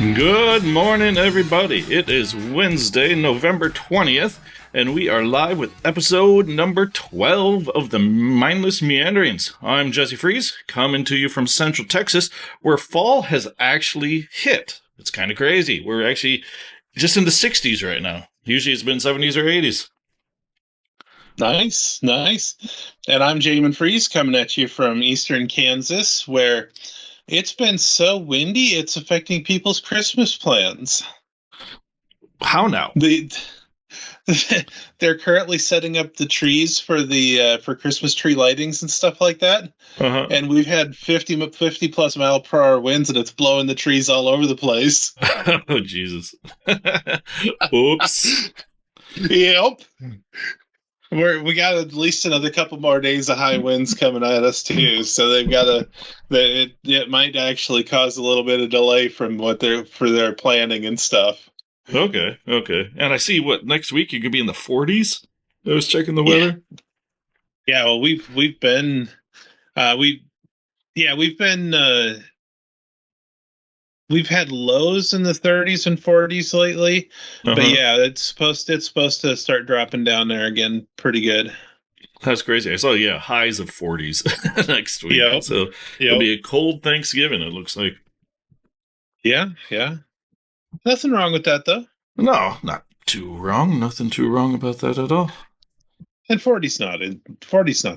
Good morning, everybody. It is Wednesday, November 20th, and we are live with episode number 12 of the Mindless Meanderings. I'm Jesse Fries, coming to you from Central Texas, where fall has actually hit. It's kind of crazy. We're actually just in the 60s right now. Usually it's been 70s or 80s. Nice. And I'm Jamin Fries, coming at you from eastern Kansas, where it's been so windy, it's affecting people's Christmas plans. How now? They're currently setting up the trees for for Christmas tree lightings and stuff like that. Uh-huh. And we've had 50 plus mile per hour winds, and it's blowing the trees all over the place. Oh, Jesus. Oops. Yep. We got at least another couple more days of high winds coming at us too, so they've got it might actually cause a little bit of delay from their planning and stuff. Okay. And I see next week you could be in the 40s. I was checking the weather. Yeah, well, we've been we've had lows in the 30s and 40s lately, but yeah, it's supposed to start dropping down there again pretty good. That's crazy. I saw highs of 40s next week. Yep. So it'll be a cold Thanksgiving, it looks like. Yeah. Nothing wrong with that though. No, not too wrong. Nothing too wrong about that at all. And 40's not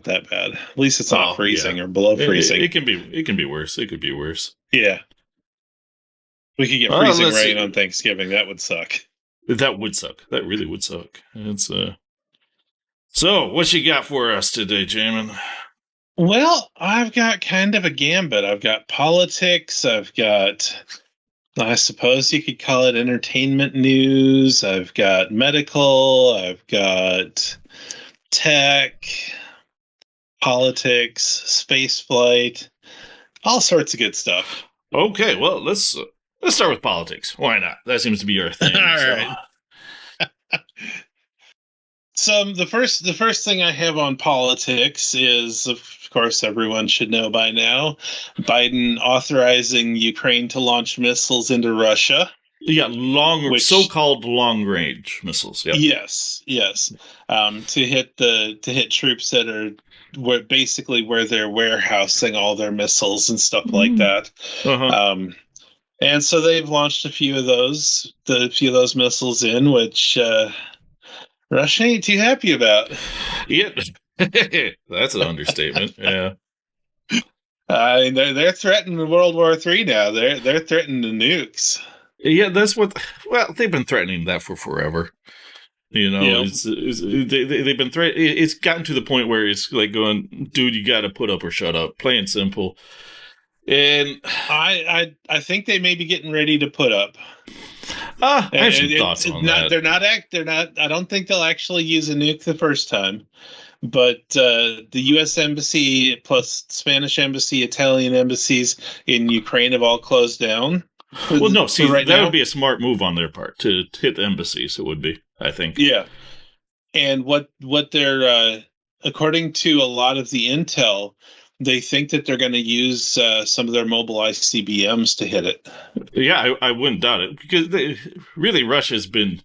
that bad. At least it's not freezing or below freezing. It can be worse. It could be worse. Yeah. We could get freezing rain on Thanksgiving. That would suck. That would suck. That really would suck. It's So, what you got for us today, Jamin? Well, I've got kind of a gambit. I've got politics. I've got, I suppose you could call it entertainment news. I've got medical. I've got tech, politics, space flight, all sorts of good stuff. Okay, well, let's start with politics. Why not? That seems to be your thing. All right. So the first thing I have on politics is, of course, everyone should know by now, Biden authorizing Ukraine to launch missiles into Russia. Yeah, so-called long-range missiles. Yep. Yes. To hit troops that are where they're warehousing all their missiles and stuff like that. Uh-huh. And so they've launched a few of those missiles in, which Russia ain't too happy about. Yeah, that's an understatement. Yeah. They're threatening World War III now. They're threatening the nukes. Yeah, that's what. Well, they've been threatening that for forever. You know, yep. They've been threatening. It's gotten to the point where it's like going, dude, you got to put up or shut up. Plain and simple. And I think they may be getting ready to put up. I have some thoughts on that. They're not. I don't think they'll actually use a nuke the first time. But the U.S. Embassy plus Spanish Embassy, Italian embassies in Ukraine have all closed down. Well, no, see, that would be a smart move on their part to hit the embassies. It would be, I think. Yeah, and what they're according to a lot of the intel, they think that they're going to use some of their mobile ICBMs to hit it. Yeah, I wouldn't doubt it, because Russia's been.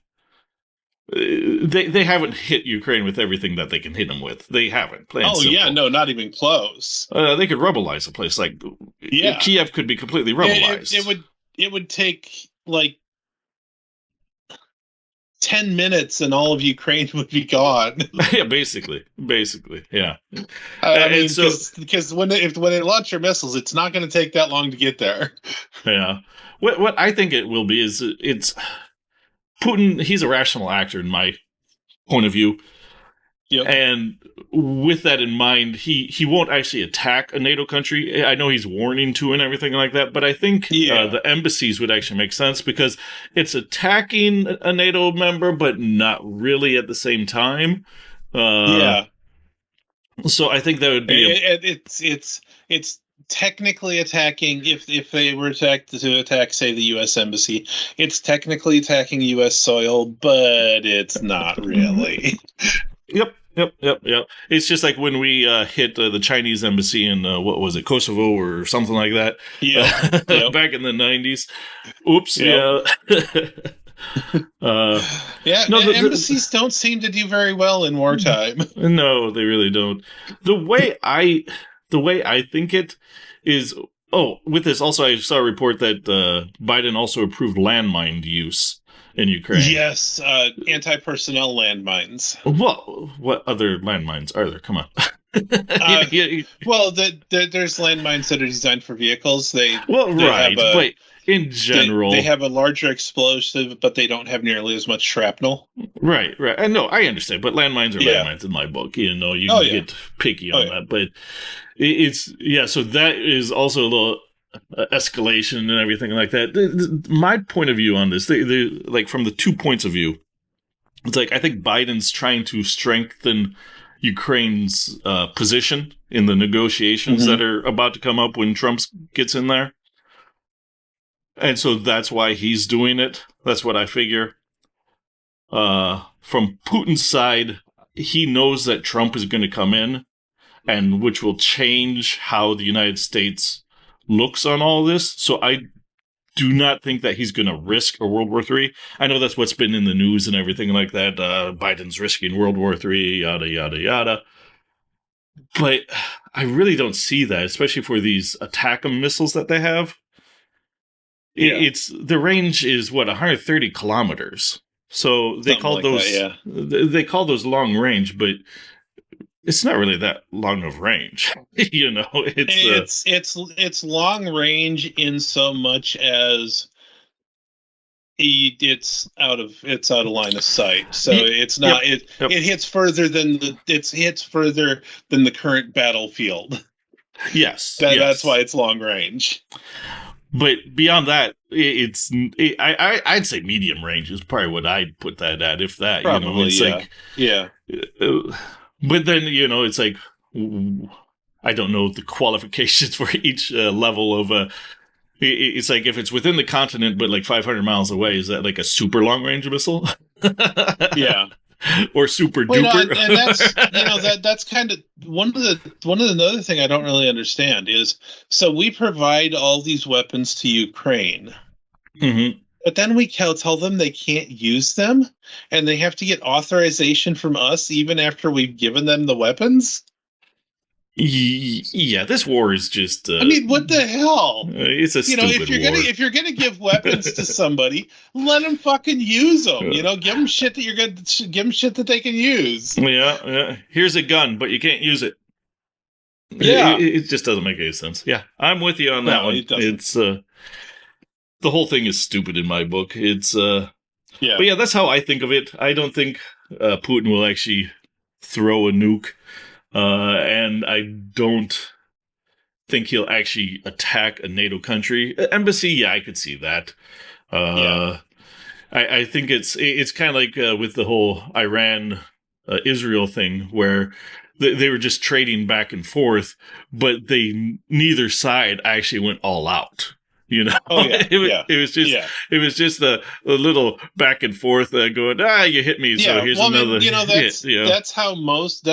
They haven't hit Ukraine with everything that they can hit them with. They haven't. Yeah, no, not even close. They could rebelize a place like Kiev could be completely rebelized. It would take like 10 minutes and all of Ukraine would be gone. Yeah, basically, yeah. Because when they launch your missiles, it's not going to take that long to get there. Yeah. What I think it will be is it's Putin. He's a rational actor in my point of view. Yep. And with that in mind, he won't actually attack a NATO country. I know he's warning to and everything like that, but I think the embassies would actually make sense, because it's attacking a NATO member, but not really at the same time. So I think that would be it's technically attacking. If they were to attack, say, the U.S. Embassy, it's technically attacking U.S. soil, but it's not really. Yep. Yep. It's just like when we hit the Chinese embassy in what was it, Kosovo or something like that, Yep. Yep. back in the 90s. Oops, Yep. yeah. uh, Yeah, no, embassies don't seem to do very well in wartime. no, they really don't. The way I, the way I think it is. Oh, with this also, I saw a report that Biden also approved landmine use in Ukraine. Yes, anti-personnel landmines. Well, what other landmines are there? Come on. Uh, well, there's landmines that are designed for vehicles. Well, They have right, a but in they general, have a larger explosive, but they don't have nearly as much shrapnel. right. I know, I understand, but landmines are Yeah. landmines in my book. You know, you Oh can yeah. get picky Oh on yeah. that, but it's yeah. So that is also a little escalation and everything like that. My point of view on this, like from the 2 points of view, it's like I think Biden's trying to strengthen Ukraine's position in the negotiations that Hmm. are about to come up when Trump gets in there. And so that's why he's doing it. That's what I figure. From Putin's side, he knows that Trump is going to come in, and which will change how the United States looks on all this. So I do not think that he's going to risk a World War III. I know that's what's been in the news and everything like that. Biden's risking World War III, yada, yada, yada. But I really don't see that, especially for these ATACMS missiles that they have. Yeah. It's the range is what 130 kilometers. So Something like that. Yeah. they call those long range, but it's not really that long of range. You know, It's long range in so much as it's out of line of sight. So y- it's yep, not it yep. it hits further than the current battlefield. That's why Yes. it's long range. But beyond that, I'd say medium range is probably what I'd put that at, if that. You know, Probably, it's yeah. like, Yeah. but then it's like I don't know the qualifications for each level of it's like if it's within the continent but like 500 miles away, is that like a super long range missile? Yeah. Or super Well, duper? and that's kind of one of the another thing I don't really understand is, so we provide all these weapons to Ukraine, Hmm. but then we tell them they can't use them, and they have to get authorization from us even after we've given them the weapons. Yeah, this war is just I mean, what the hell? it's a If stupid war. you're gonna give weapons to somebody, let them fucking use them. Give them shit that give them shit that they can use. Yeah. Here's a gun, but you can't use it. Yeah. It just doesn't make any sense. Yeah, I'm with you on that No, one. it doesn't. It's the whole thing is stupid in my book. It's Yeah. but yeah, that's how I think of it. I don't think Putin will actually throw a nuke, and I don't think he'll actually attack a NATO country. Embassy, yeah, I could see that. Yeah. Uh, I think it's kind of like with the whole Iran Israel thing, where they were just trading back and forth, but neither side actually went all out. You know, Oh yeah. Yeah. it was just Yeah. a little back and forth going, you hit me, so Yeah. here's Well, I another mean, hit. You know, that's how most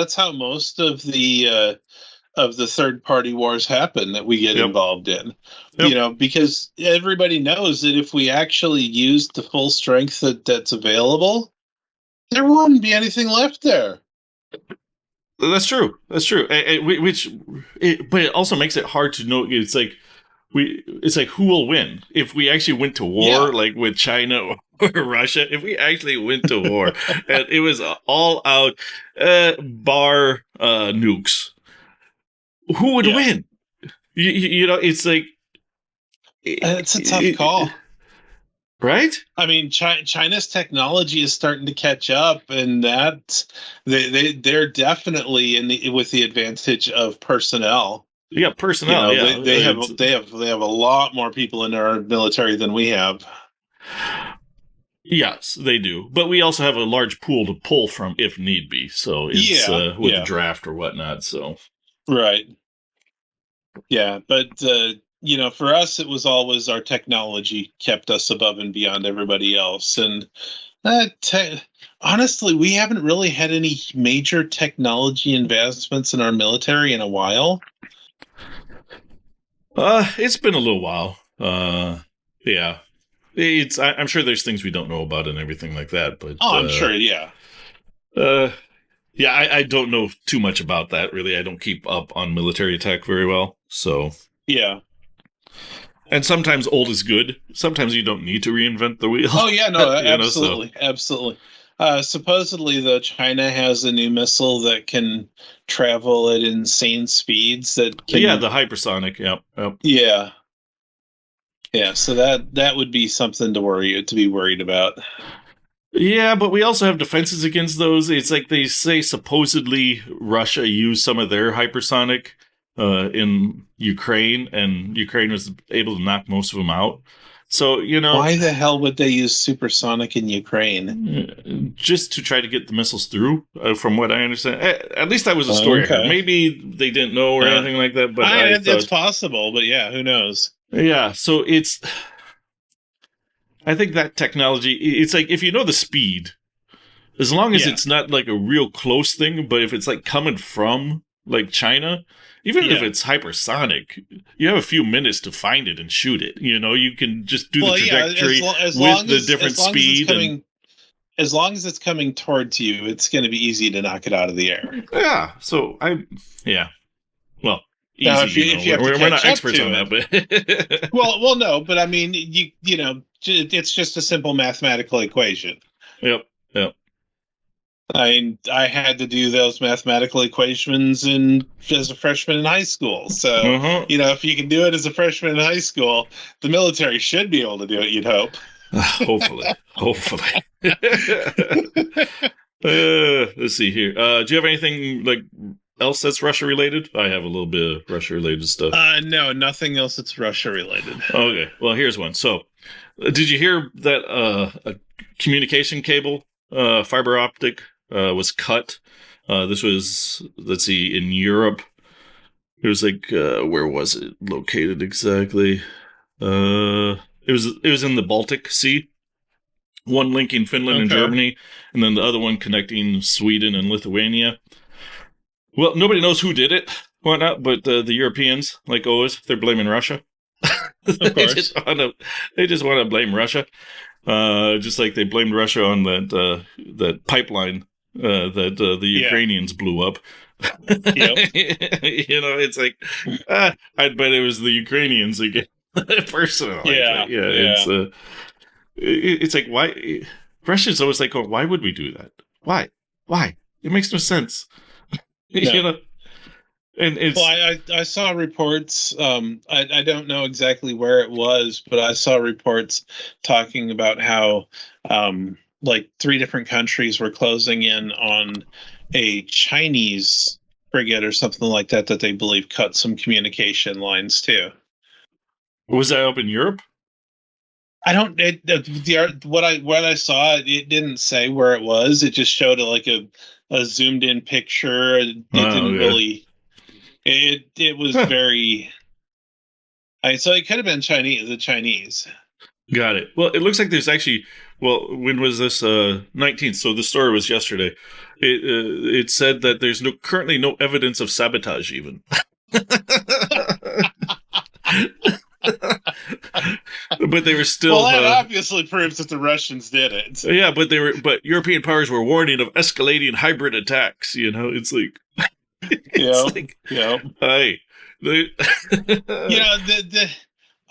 of the third party wars happen that we get yep, involved in. yep. Because everybody knows that if we actually used the full strength that's available, there wouldn't be anything left there. That's true. That's true. But it also makes it hard to know. It's like who will win if we actually went to war, Yeah. like with China or Russia. If we actually went to war and it was all out bar nukes, who would Yeah. win? You know, it's like It's a tough call. right? I mean, China's technology is starting to catch up, and that they're definitely with the advantage of personnel. You got personnel, yeah. They have a lot more people in our military than we have. Yes, they do. But we also have a large pool to pull from if need be. So it's Yeah, with the yeah, draft or whatnot. So right. Yeah, but for us, it was always our technology kept us above and beyond everybody else. And honestly, we haven't really had any major technology advancements in our military in a while. It's been a little while. Yeah. I'm sure there's things we don't know about and everything like that, but Oh, I'm sure, yeah. uh, yeah, I don't know too much about that really. I don't keep up on military tech very well, so. Yeah. And sometimes old is good. Sometimes you don't need to reinvent the wheel. Oh, yeah, no, So. absolutely, absolutely. Supposedly, though, China has a new missile that can travel at insane speeds. That Yeah, can, the hypersonic. Yep. Yep. yeah, yeah. So that would be something to be worried about. Yeah, but we also have defenses against those. It's like they say supposedly Russia used some of their hypersonic in Ukraine, and Ukraine was able to knock most of them out. So, Why the hell would they use supersonic in Ukraine? just to try to get the missiles through, from what I understand. At least that was a story I heard. Okay. Maybe they didn't know or anything like that, but I it's thought. possible, but yeah, who knows? Yeah, so I think that technology, it's like if you know the speed, as long as it's not like a real close thing, but if it's like coming from like China, even if it's hypersonic, you have a few minutes to find it and shoot it. You can just do the trajectory with the different speed. As long as it's coming towards you, it's going to be easy to knock it out of the air. Yeah. So yeah. Well, easy. Now, if you have to we're not catch up experts to on it, that, but well, no, but I mean, it's just a simple mathematical equation. Yep. I had to do those mathematical equations as a freshman in high school. So, if you can do it as a freshman in high school, the military should be able to do it, you'd hope. Hopefully. Let's see here. Do you have anything like else that's Russia related? I have a little bit of Russia related stuff. No, nothing else that's Russia related. Okay. Well, here's one. So, did you hear that a communication cable, fiber optic, was cut? This was, let's see, in Europe. It was like, where was it located exactly? It was in the Baltic Sea. One linking Finland and Germany, and then the other one connecting Sweden and Lithuania. Well, nobody knows who did it, whatnot, but the Europeans, like always, they're blaming Russia. Of course. They just want to blame Russia. Just like they blamed Russia on that pipeline that the Ukrainians blew up. Yep. It's like, I'd bet it was the Ukrainians again. Personally. Yeah. It's like, why? Russia's always like, why would we do that? Why? It makes no sense. No. And it's. Well, I saw reports. I don't know exactly where it was, but I saw reports talking about how like 3 different countries were closing in on a Chinese frigate or something like that they believe cut some communication lines too. Was that up in Europe? I don't. What I saw, it didn't say where it was. It just showed like a zoomed in picture. It didn't really. It was very. So it could have been Chinese. The Chinese. Got it. Well, it looks like there's actually. Well, when was this? 19th. So the story was yesterday. It said that there's currently no evidence of sabotage even. But they were still. Well, that obviously proves that the Russians did it. Yeah, but European powers were warning of escalating hybrid attacks. It's like, hey,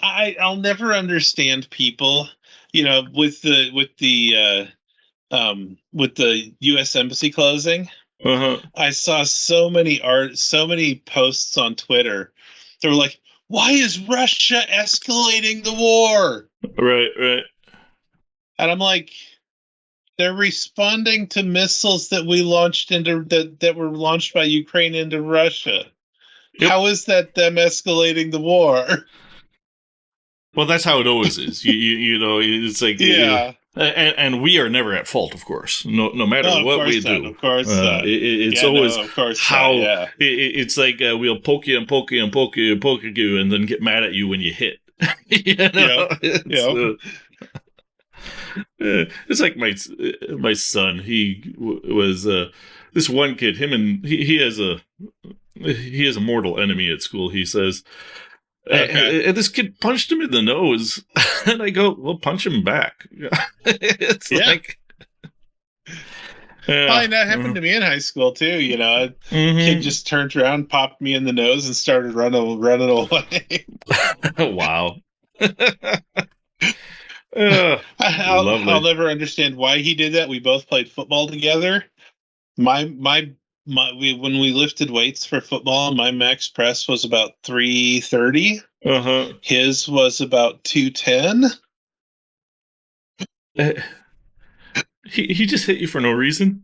I'll never understand people. With the U.S. embassy closing. I saw so many posts on Twitter. They were like, why is Russia escalating the war? Right. And I'm like, they're responding to missiles that we launched that were launched by Ukraine into Russia. Yep. How is that them escalating the war? Well, that's how it always is. It's like, And we are never at fault, of course. No matter No, of what we course not. do, Of course not. it's Yeah, always no, of course not. how Yeah. it's like we'll poke you and poke you and poke you and poke you, and then get mad at you when you hit. Yep. It's Yep. it's like my son. Was this one kid. Him and he has a mortal enemy at school. He says, Okay. and this kid punched him in the nose, and I go, "Well, punch him back." It's Yeah. like, I yeah, mean, that happened to me in high school too. A kid mm-hmm. just turned around, popped me in the nose, and started running away. Wow. I'll Lovely. never understand why he did that. We both played football together. When we lifted weights for football, my max press was about 330. Uh-huh. His was about 210. Uh, he just hit you for no reason.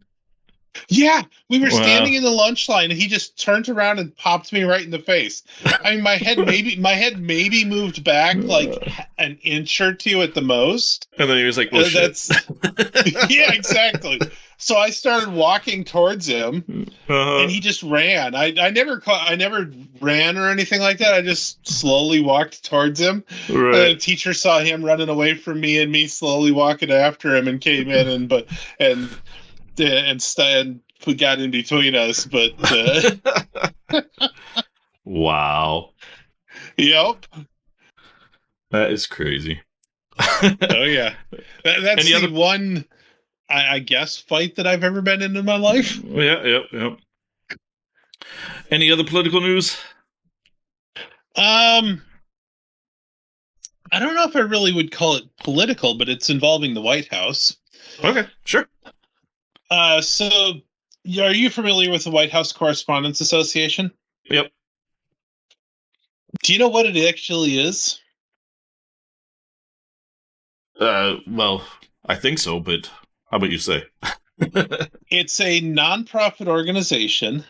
Yeah, we were Wow. standing in the lunch line, and he just turned around and popped me right in the face. I mean, my head maybe moved back like an inch or two at the most. And then he was like, "Well, shit." That's Yeah, exactly. So I started walking towards him, and Uh-huh. he just ran. I never ran or anything like that. I just slowly walked towards him. And Right. the teacher saw him running away from me and me slowly walking after him and came in and and we got in between us. But Wow. yep. That is crazy. Oh yeah. That's Any the other? one I guess fight that I've ever been in my life. Yeah, yep, yep. Any other political news? Um I don't know if I really would call it political, but it's involving the White House. Okay, sure. So are you familiar with the White House Correspondents Association? Yep. Do you know what it actually is? Well, I think so, but how about you say? It's a nonprofit organization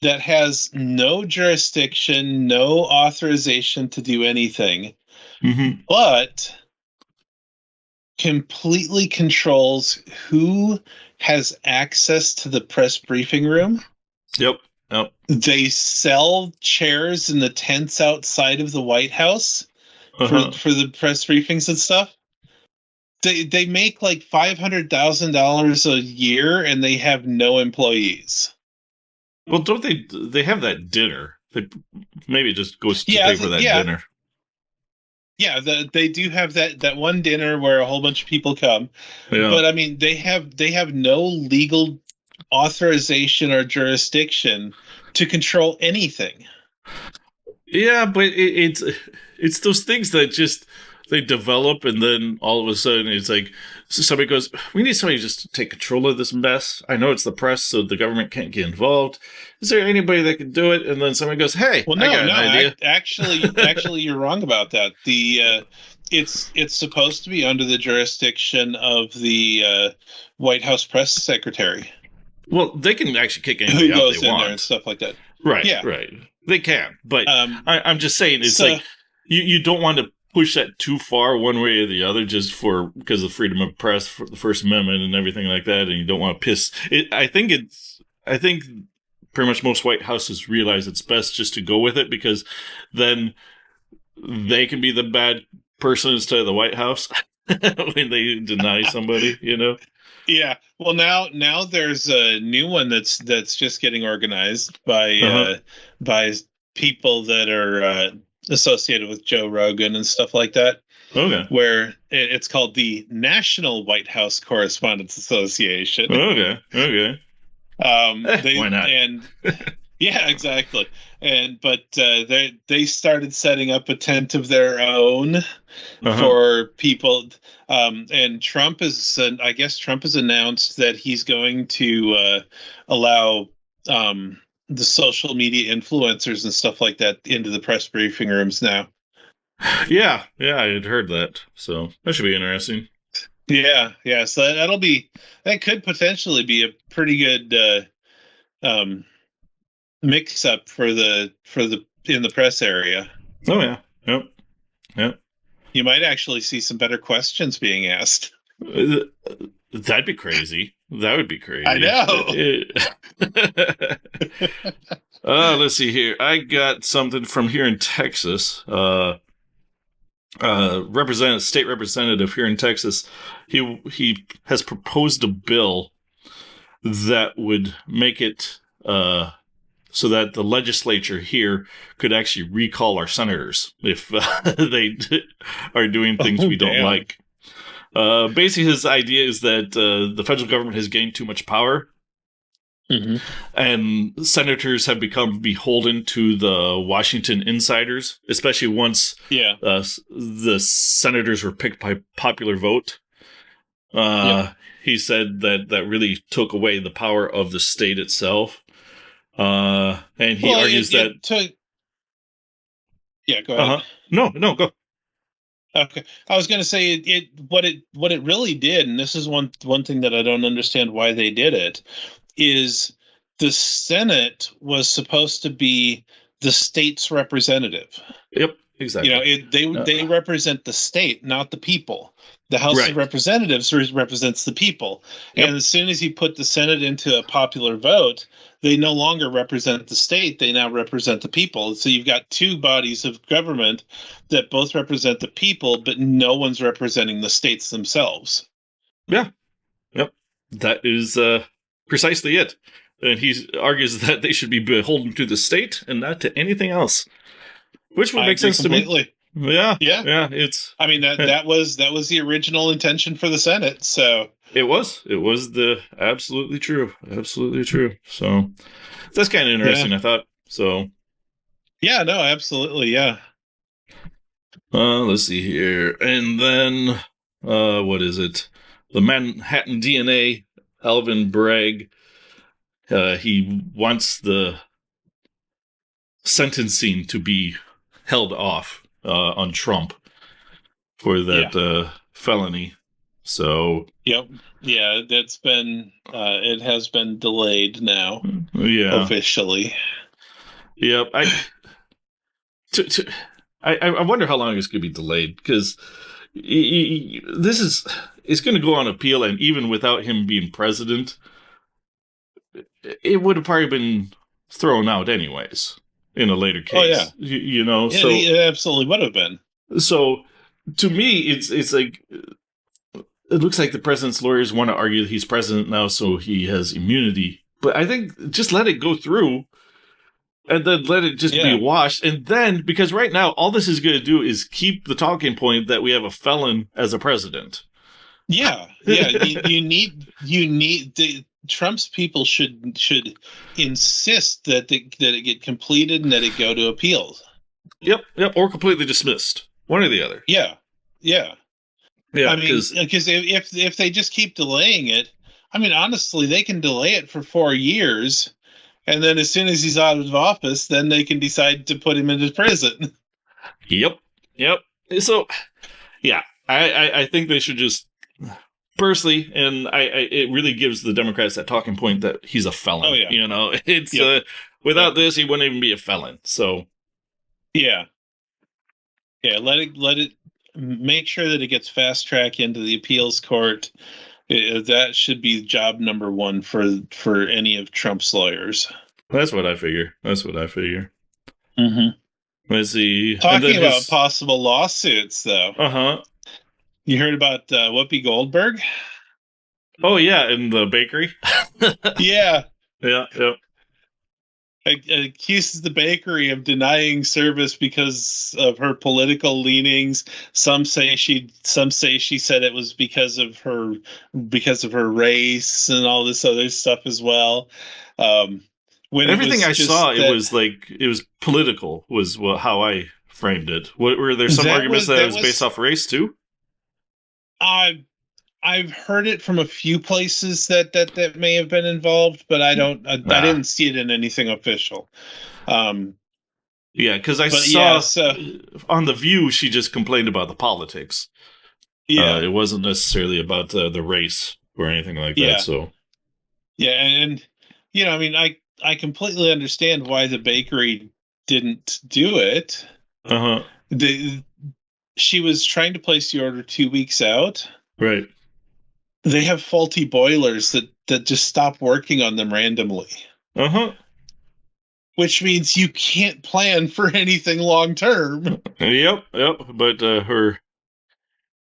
that has no jurisdiction, no authorization to do anything, Mm-hmm. but completely controls who has access to the press briefing room. Yep. Yep. They sell chairs in the tents outside of the White House Uh-huh. for the press briefings and stuff. They make like $500,000 a year, and they have no employees. Well, don't they have that dinner? They maybe just goes to Yeah, pay for that yeah, dinner. yeah. They do have that one dinner where a whole bunch of people come, Yeah. but I mean they have no legal authorization or jurisdiction to control anything. Yeah, but it's those things that just they develop, and then all of a sudden it's like somebody goes, "We need somebody just to take control of this mess." I know it's the press, so the government can't get involved. Is there anybody that can do it? And then somebody goes, "Hey, Well, I no, got an no. idea." Actually, you're wrong about that. It's supposed to be under the jurisdiction of the White House press secretary, Well, they can actually kick who anybody out they goes in there and want. stuff like that. Right, Yeah. right. They can, but Um. I'm just saying it's So like you don't want to push that too far one way or the other just for because of freedom of press, for the First Amendment and everything like that, and you don't want to piss it. I think pretty much most White Houses realize it's best just to go with it because then they can be the bad person instead of the White House when they deny somebody, you know? yeah. Well, now there's a new one that's just getting organized Uh-huh. by people that are associated with Joe Rogan and stuff like that, Okay. where it's called the National White House Correspondents Association. Okay. Okay. They Why not? and Yeah, exactly. But they started setting up a tent of their own Uh-huh. for people. And I guess Trump has announced that he's going to allow the social media influencers and stuff like that into the press briefing rooms now. Yeah, yeah, I had heard that. So that should be interesting. Yeah, yeah. So that could potentially be a pretty good um, mix up for the in the press area. Oh yeah. Yep. Yep. You might actually see some better questions being asked. Uh, That'd be crazy. That would be I crazy. know. Let's see here. I got something from here in Texas. Representative, state representative here in Texas. He has proposed a bill that would make it so that the legislature here could actually recall our senators if they are doing things Oh, we don't damn. like. Basically, his idea is that the federal government has gained too much power, Hmm. and senators have become beholden to the Washington insiders, especially once Yeah. the senators were picked by popular vote. Yep. He said that that really took away the power of the state itself. And he Well, argues that, it took. Yeah, go uh ahead. huh, no, go. Okay, I was going to say what it really did, and this is one thing that I don't understand why they did it, is the Senate was supposed to be the state's representative. Yep, exactly. They represent the state, not the people. The House of Right. Representatives represents the people, and Yep. as soon as you put the Senate into a popular vote, they no longer represent the state, they now represent the people. So you've got two bodies of government that both represent the people, but no one's representing the states themselves. Yeah. Yep. That is precisely it. And he argues that they should be beholden to the state and not to anything else, which would I make agree sense to me. completely. Yeah. Yeah. Yeah. It's I mean that was the original intention for the Senate. So it was the absolutely true, absolutely true. So that's kind of yeah. interesting, I thought. So Yeah, no, absolutely, yeah. let's see here, and then what is it? The Manhattan DNA, Alvin Bragg. He wants the sentencing to be held off on Trump for Yeah. that felony. So Yep. Yeah, it has been delayed now yeah, officially. yep. To, to, I wonder how long it's going to be delayed because this is it's going to go on appeal, and even without him being president, it would have probably been thrown out anyways in a later Oh yeah. case. You know, It absolutely would have been. so to me, it's like it looks like the president's lawyers want to argue that he's president now, so he has immunity. But I think just let it go through and then let it just be Yeah. washed. And then, because right now, all this is going to do is keep the talking point that we have a felon as a president. Yeah. Yeah, you need the Trump's people should insist that it get completed and that it go to appeals. Yep, or completely dismissed. One or the other. Yeah. Yeah. Yeah, I mean, because because if they just keep delaying it, I mean, honestly, they can delay it for 4 years, and then as soon as he's out of office, then they can decide to put him into prison. yep. So yeah, I think they should just personally, and it really gives the Democrats that talking point that he's a felon. Oh yeah. You know, it's Yep. Yep. without this, he wouldn't even be a felon. So Yeah. Yeah. Let it make sure that it gets fast track into the appeals court. That should be job number one for any of Trump's lawyers. that's what I figure. That's what I figure. Mm-hmm. Let's see, and then Talking about his possible lawsuits, though, uh-huh. you heard about Whoopi Goldberg? Oh yeah, in the bakery. Yeah. Yeah. Accuses the bakery of denying service because of her political leanings. Some say she said it was because of her race and all this other stuff as well. Um, when it Everything was I saw, just it that was like it was political. Was how I framed it. Were there some that arguments was that it that was based was off race too? I've heard it from a few places that may have been involved, but I Nah. didn't see it in anything official. Um, Yeah, because I but yeah, saw so on the View she just complained about the politics. yeah, It wasn't necessarily about the race or anything like that. yeah. So Yeah, and I mean, I completely understand why the bakery didn't do it. uh huh. They she was trying to place the order 2 weeks out. Right. They have faulty boilers that just stop working on them randomly, Uh-huh. which means you can't plan for anything long term. Yep, yep. But her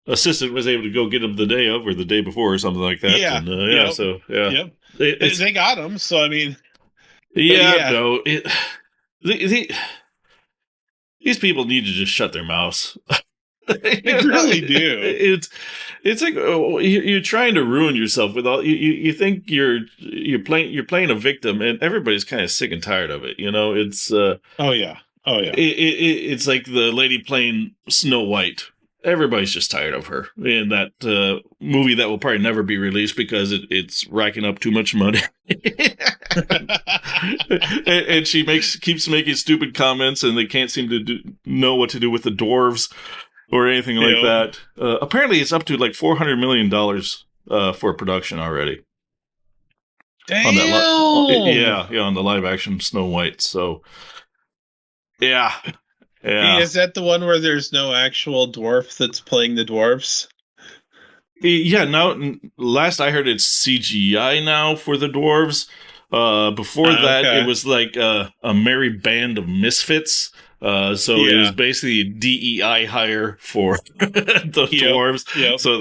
assistant was able to go get him the day of or the day before or something like that. Yeah, And yep, so yeah, yep. They, it's they got them, so I mean, but yeah, yeah, no, the, these people need to just shut their mouths. they really do. It's like you're trying to ruin yourself with all you think you're playing a victim, and everybody's kind of sick and tired of it. It's Oh yeah, oh yeah. it's like the lady playing Snow White. Everybody's just tired of her in that movie that will probably never be released because it's racking up too much money. And she keeps making stupid comments, and they can't seem to know what to do with the dwarves or anything like Yep. that. Apparently, it's up to like $400 million for production already on that. Damn. Yeah, on the live action Snow White. So yeah, yeah. Is that the one where there's no actual dwarf that's playing the dwarfs? Yeah, now last I heard it's CGI now for the dwarves. Before that, it Okay. was like a merry band of misfits. So it was Yeah. basically a DEI hire for the Yep. dwarves. Yep. So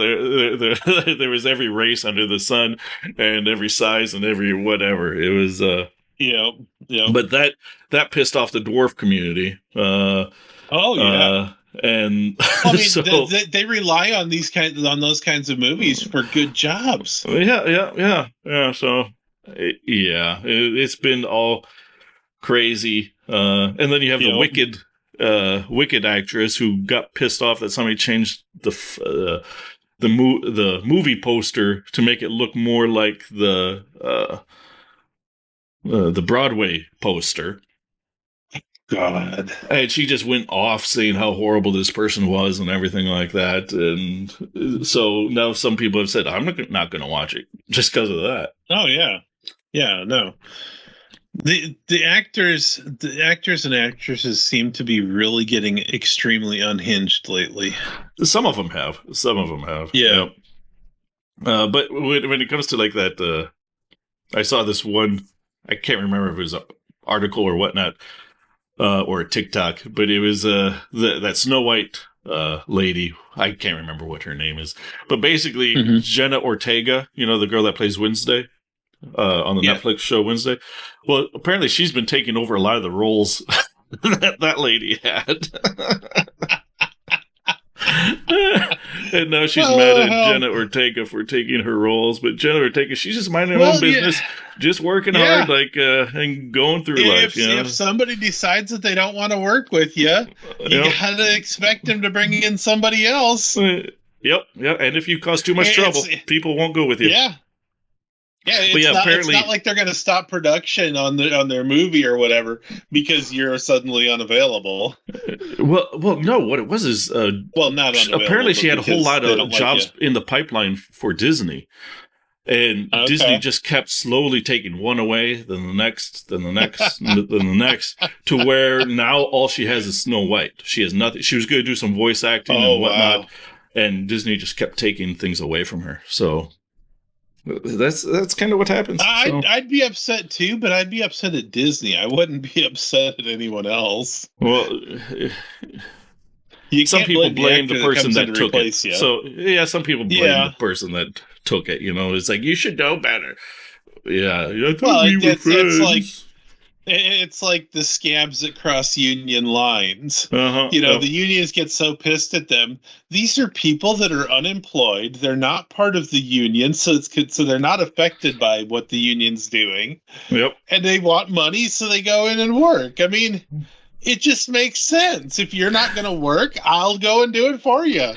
there was every race under the sun and every size and every whatever. It was, Yep. Yep. but that pissed off the dwarf community. Oh yeah. And Well, I mean, so they rely on those kinds of movies for good jobs. yeah. So, it's been all crazy. And then you have the Yep. wicked actress who got pissed off that somebody changed the movie poster to make it look more like the Broadway poster. God. And she just went off saying how horrible this person was and everything like that. And so now some people have said, I'm not going to watch it just because of that. Oh yeah. Yeah. No. The actors and actresses seem to be really getting extremely unhinged lately. Some of them have. Some of them have. Yeah. Yep. But when it comes to like that, I saw this one, I can't remember if it was an article or whatnot, or a TikTok, but it was that Snow White lady. I can't remember what her name is, but basically Mm-hmm. Jenna Ortega, the girl that plays Wednesday on the Yeah. Netflix show Wednesday. Well, apparently she's been taking over a lot of the roles that lady had. And now she's mad at Jenna Ortega for taking her roles, but Jenna Ortega, she's just minding her own business, just working hard, like and going through life. If somebody decides that they don't want to work with you, you gotta expect them to bring in somebody else. Yep. And if you cause too much trouble, people won't go with you. Yeah. Yeah, it's not like they're going to stop production on their movie or whatever because you're suddenly unavailable. Well, no. What it was is, not unavailable. Apparently, she had a whole lot of jobs in the pipeline for Disney, and Disney just kept slowly taking one away, then the next, then the next, then the next, to where now all she has is Snow White. She has nothing. She was going to do some voice acting and whatnot, and Disney just kept taking things away from her. So. That's kind of what happens. I'd be upset too, but I'd be upset at Disney. I wouldn't be upset at anyone else. Well, some people blame the person that took it. So yeah, some people blame the person that took it. It's like you should know better. Yeah, I thought we were friends. It's like the scabs that cross union lines. The unions get so pissed at them. These are people that are unemployed. They're not part of the union, so they're not affected by what the union's doing. Yep. And they want money, so they go in and work. I mean, it just makes sense. If you're not going to work, I'll go and do it for you.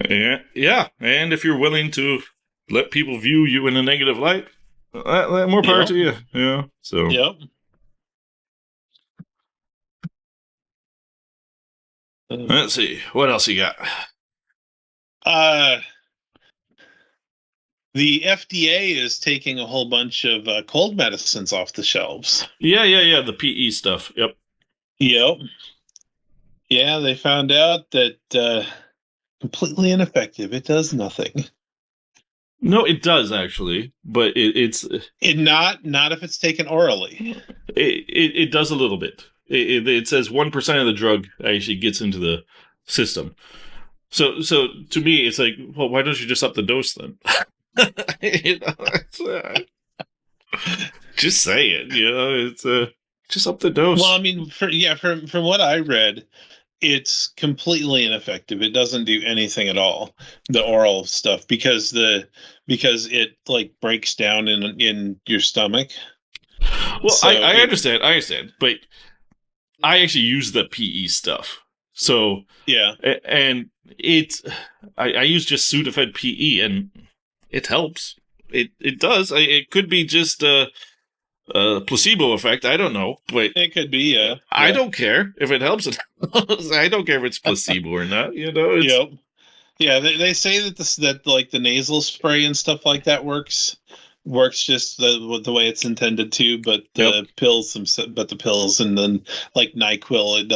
Yeah. And if you're willing to let people view you in a negative light, more power to you. Yeah. So. Yep. Let's see. What else you got? The FDA is taking a whole bunch of cold medicines off the shelves. Yeah. The PE stuff. Yep. Yeah, they found out that completely ineffective. It does nothing. No, it does actually, but Not if it's taken orally. it does a little bit. It says 1% of the drug actually gets into the system. So to me, it's like, well, why don't you just up the dose then? You know, just say it. You know, it's just up the Well, I dose. mean, from what I read, it's completely ineffective. It doesn't do anything at all. The oral stuff because it like breaks down in your stomach. Well, So it I understand, but I actually use the PE stuff. So yeah and it's I use just Sudafed PE and it helps. It does. It could be just a placebo effect. I don't know, but it could be I yeah don't care if it helps. I don't care if it's placebo or not. You know, it's yep yeah. They say that that like the nasal spray and stuff like that works just the way it's intended to, but yep. the pills and then like NyQuil it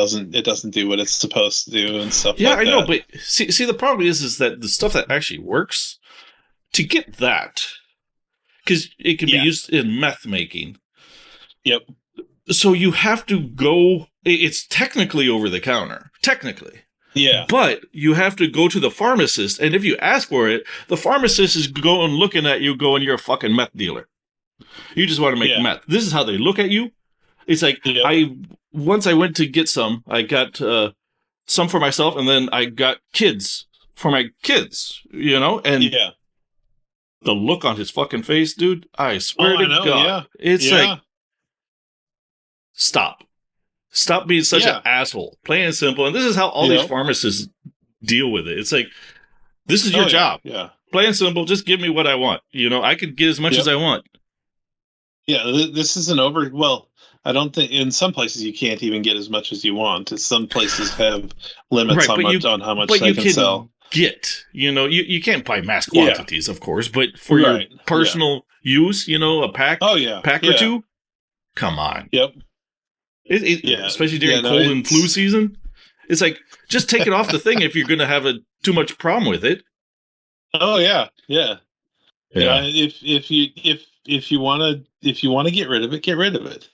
doesn't do what it's supposed to do and stuff Yeah, like I know, that. but see, the problem is that the stuff that actually works to get that because it can be Yeah. used in meth making. Yep. So you have to go. It's technically over the counter, technically. Yeah. But you have to go to the pharmacist, and if you ask for it, the pharmacist is going looking at you, going, "You're a fucking meth dealer. You just want to make Yeah. meth." This is how they look at you. It's like Yep. I once I went to get some. I got some for myself, and then I got kids for my kids. You know, and Yeah. the look on his fucking face, dude. I Oh, swear I to know. God, Yeah. it's like Yeah. stop. Stop being such an Yeah. asshole. Plain and simple. And this is how all these Yep. pharmacists deal with it. It's like, this is your Oh, yeah. job. Yeah. Plain and simple, just give me what I want. You know, I could get as much as Yep. I want. Yeah. This is an over. Well, I don't think in some places you can't even get as much as you want. Some places have limits Right, on how much but they you can can sell. get, you know, you can't buy mass Yeah. quantities, of course, but for your Right. Yeah. personal use, you know, Oh, yeah. pack or Yeah. two, come on. Yep. Yeah. Especially during Yeah. No, cold and flu it's. season, it's like just take it off the thing if you're going to have too much problem with it. Oh, yeah. Yeah. Yeah. Yeah. If you want to get rid of it, get rid of it.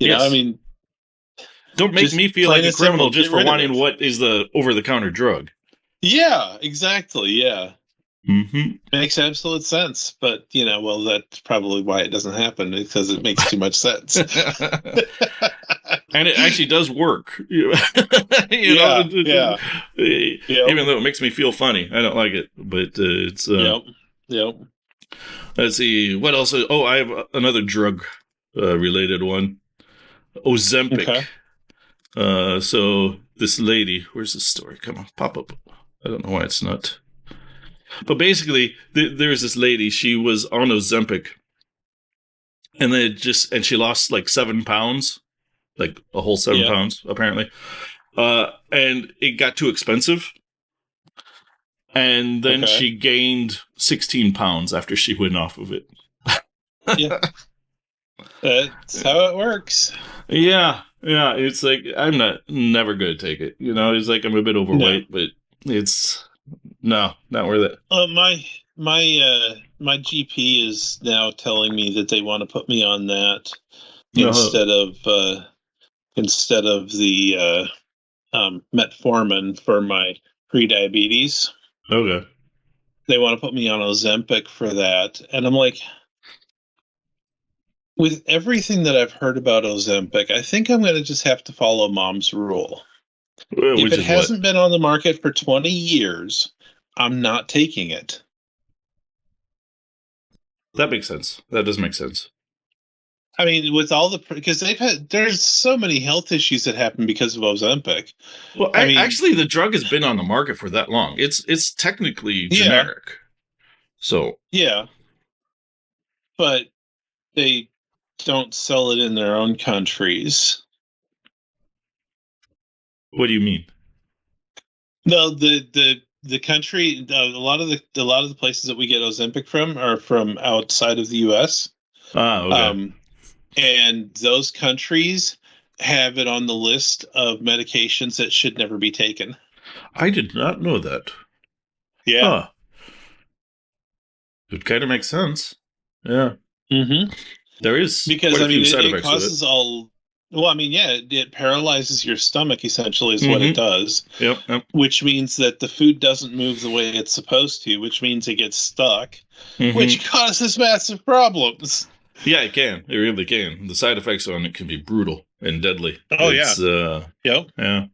I Yes. mean, Don't make just me feel like plain a and simple, criminal just get for rid of wanting it. what is the over the counter drug. Yeah, exactly. Yeah. Mm-hmm. Makes absolute sense. But, well, that's probably why it doesn't happen because it makes too much sense. And it actually does work. You know, Yeah. Yeah. Yep. even though it makes me feel funny, I don't like it. But it's Yep. Yep. let's see what else. Oh, I have another drug related one. Ozempic. Okay. So this lady, where's this story? Come on, pop up. I don't know why it's not. But basically, there's this lady. She was on Ozempic, and and she lost like 7 pounds, like a whole seven Yeah. pounds apparently. And it got too expensive, and then Okay. she gained 16 pounds after she went off of it. Yeah. That's how it works. Yeah. It's like I'm never gonna take it. You know, it's like I'm a bit No. overweight, but it's no, not worth it. My GP is now telling me that they want to put me on that No, instead of the metformin for my prediabetes. okay. They want to put me on Ozempic for that, and I'm like, with everything that I've heard about Ozempic, I think I'm going to just have to follow mom's rule. If Which it is what? hasn't been on the market for 20 years, I'm not taking it. That makes sense. That does make sense. I mean, with all the because there's so many health issues that happen because of Ozempic. Well, I mean, actually, the drug has been on the market for that long. It's technically yeah, generic. So, yeah, but they don't sell it in their own countries. what do you mean? No, the country, a lot of the places that we get Ozempic from are from outside of the U.S. Ah, okay. And those countries have it on the list of medications that should never be taken. I did not know that. Yeah. Huh. It kind of makes sense. Yeah. Mm-hmm. There is Because quite a I few mean, side it effects with it. causes all. Well, I mean, yeah, it paralyzes your stomach. Essentially, is what it Mm-hmm. does. Yep. Yep. Which means that the food doesn't move the way it's supposed to. Which means it gets stuck, Mm-hmm. which causes massive problems. Yeah, it can. It really can. The side effects on it can be brutal and deadly. Oh yeah. Yep. Yeah.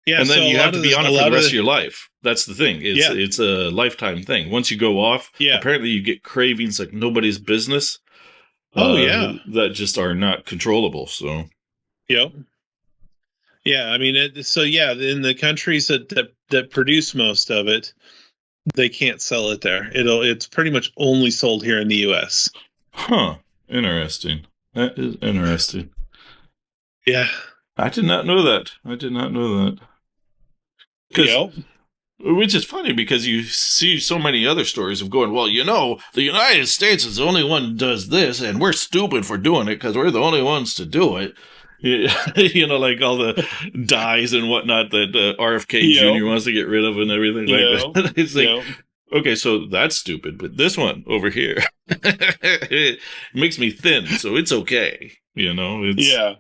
Yeah. And then So you have to be on a it for the lot of rest the of your life. That's the thing. It's yeah, it's a lifetime thing. Once you go off, yeah. apparently you get cravings like nobody's business, Oh yeah. that just are not controllable. So, Yep. Yeah. I mean, so yeah, in the countries that produce most of it, they can't sell it there. It's pretty much only sold here in the U.S. huh? Interesting. That is interesting. Yeah. I did not know that. I did not know that. Because Yep. Which is funny because you see so many other stories of going, well, the United States is the only one who does this, and we're stupid for doing it because we're the only ones to do it. Like all the dyes and whatnot that RFK Yep. Jr. wants to get rid of and everything like Yep. that. It's like, Yep. okay, so that's stupid, but this one over here, it makes me thin, so it's okay. It's. Yeah.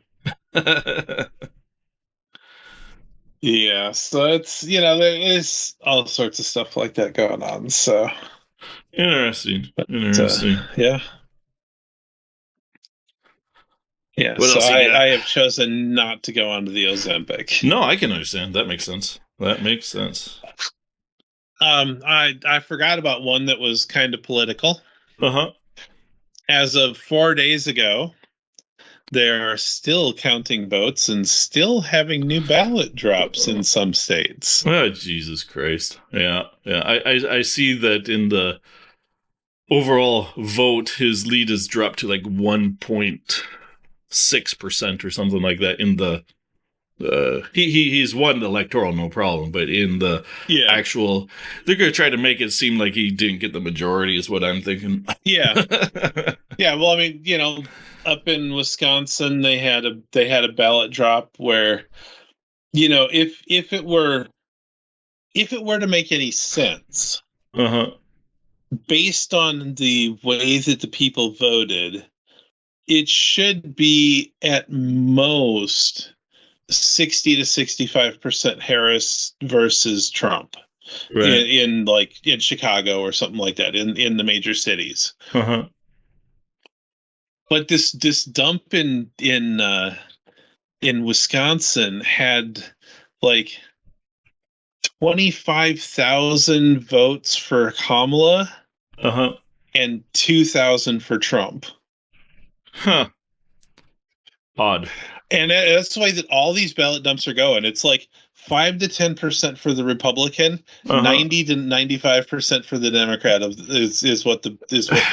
Yeah. So there is all sorts of stuff like that going on. So, Interesting. but, Interesting. yeah. Yeah. What So else you got? I have chosen not to go onto the Ozempic. No, I can understand. That makes sense. That makes sense. I forgot about one that was kind of political. Uh-huh. As of 4 days ago, they're still counting votes and still having new ballot drops in some states. Oh, Jesus Christ. Yeah. Yeah. I see that in the overall vote, his lead has dropped to like 1.6% or something like that in the he's won the electoral, no problem, but in the actual, they're going to try to make it seem like he didn't get the majority, is what I'm thinking. Yeah. Yeah. Well, I mean, up in Wisconsin, they had a ballot drop where, if it were to make any sense, based on the way that the people voted, it should be at most 60 to 65% Harris versus Trump. Right. In Chicago or something like that, in the major cities. But this dump in Wisconsin had like 25,000 votes for Kamala and 2,000 for Trump. Huh. Odd. And that's the way that all these ballot dumps are going. It's like 5 to 10% for the Republican, 90 to 95% for the Democrat is what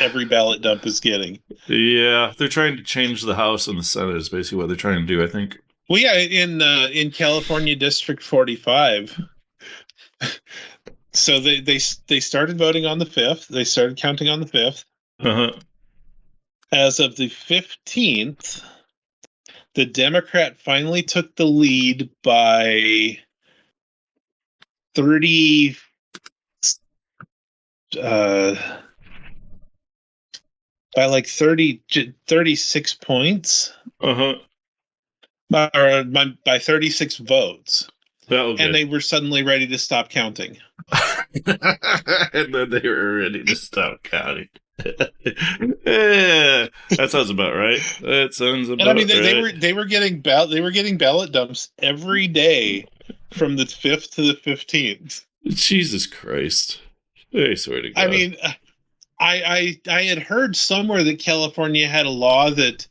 every ballot dump is getting. Yeah, they're trying to change the House and the Senate is basically what they're trying to do, I think. Well, yeah, in California District 45. So they started voting on the 5th. They started counting on the 5th. As of the 15th, the Democrat finally took the lead by 30 by like 36 points. By 36 votes. Okay. And they were suddenly ready to stop counting. And then they were ready to stop counting. Yeah, that sounds about right. That sounds about. And I mean, they were getting ballot dumps every day from the 5th to the 15th. Jesus Christ! I swear to God. I mean, I had heard somewhere that California had a law that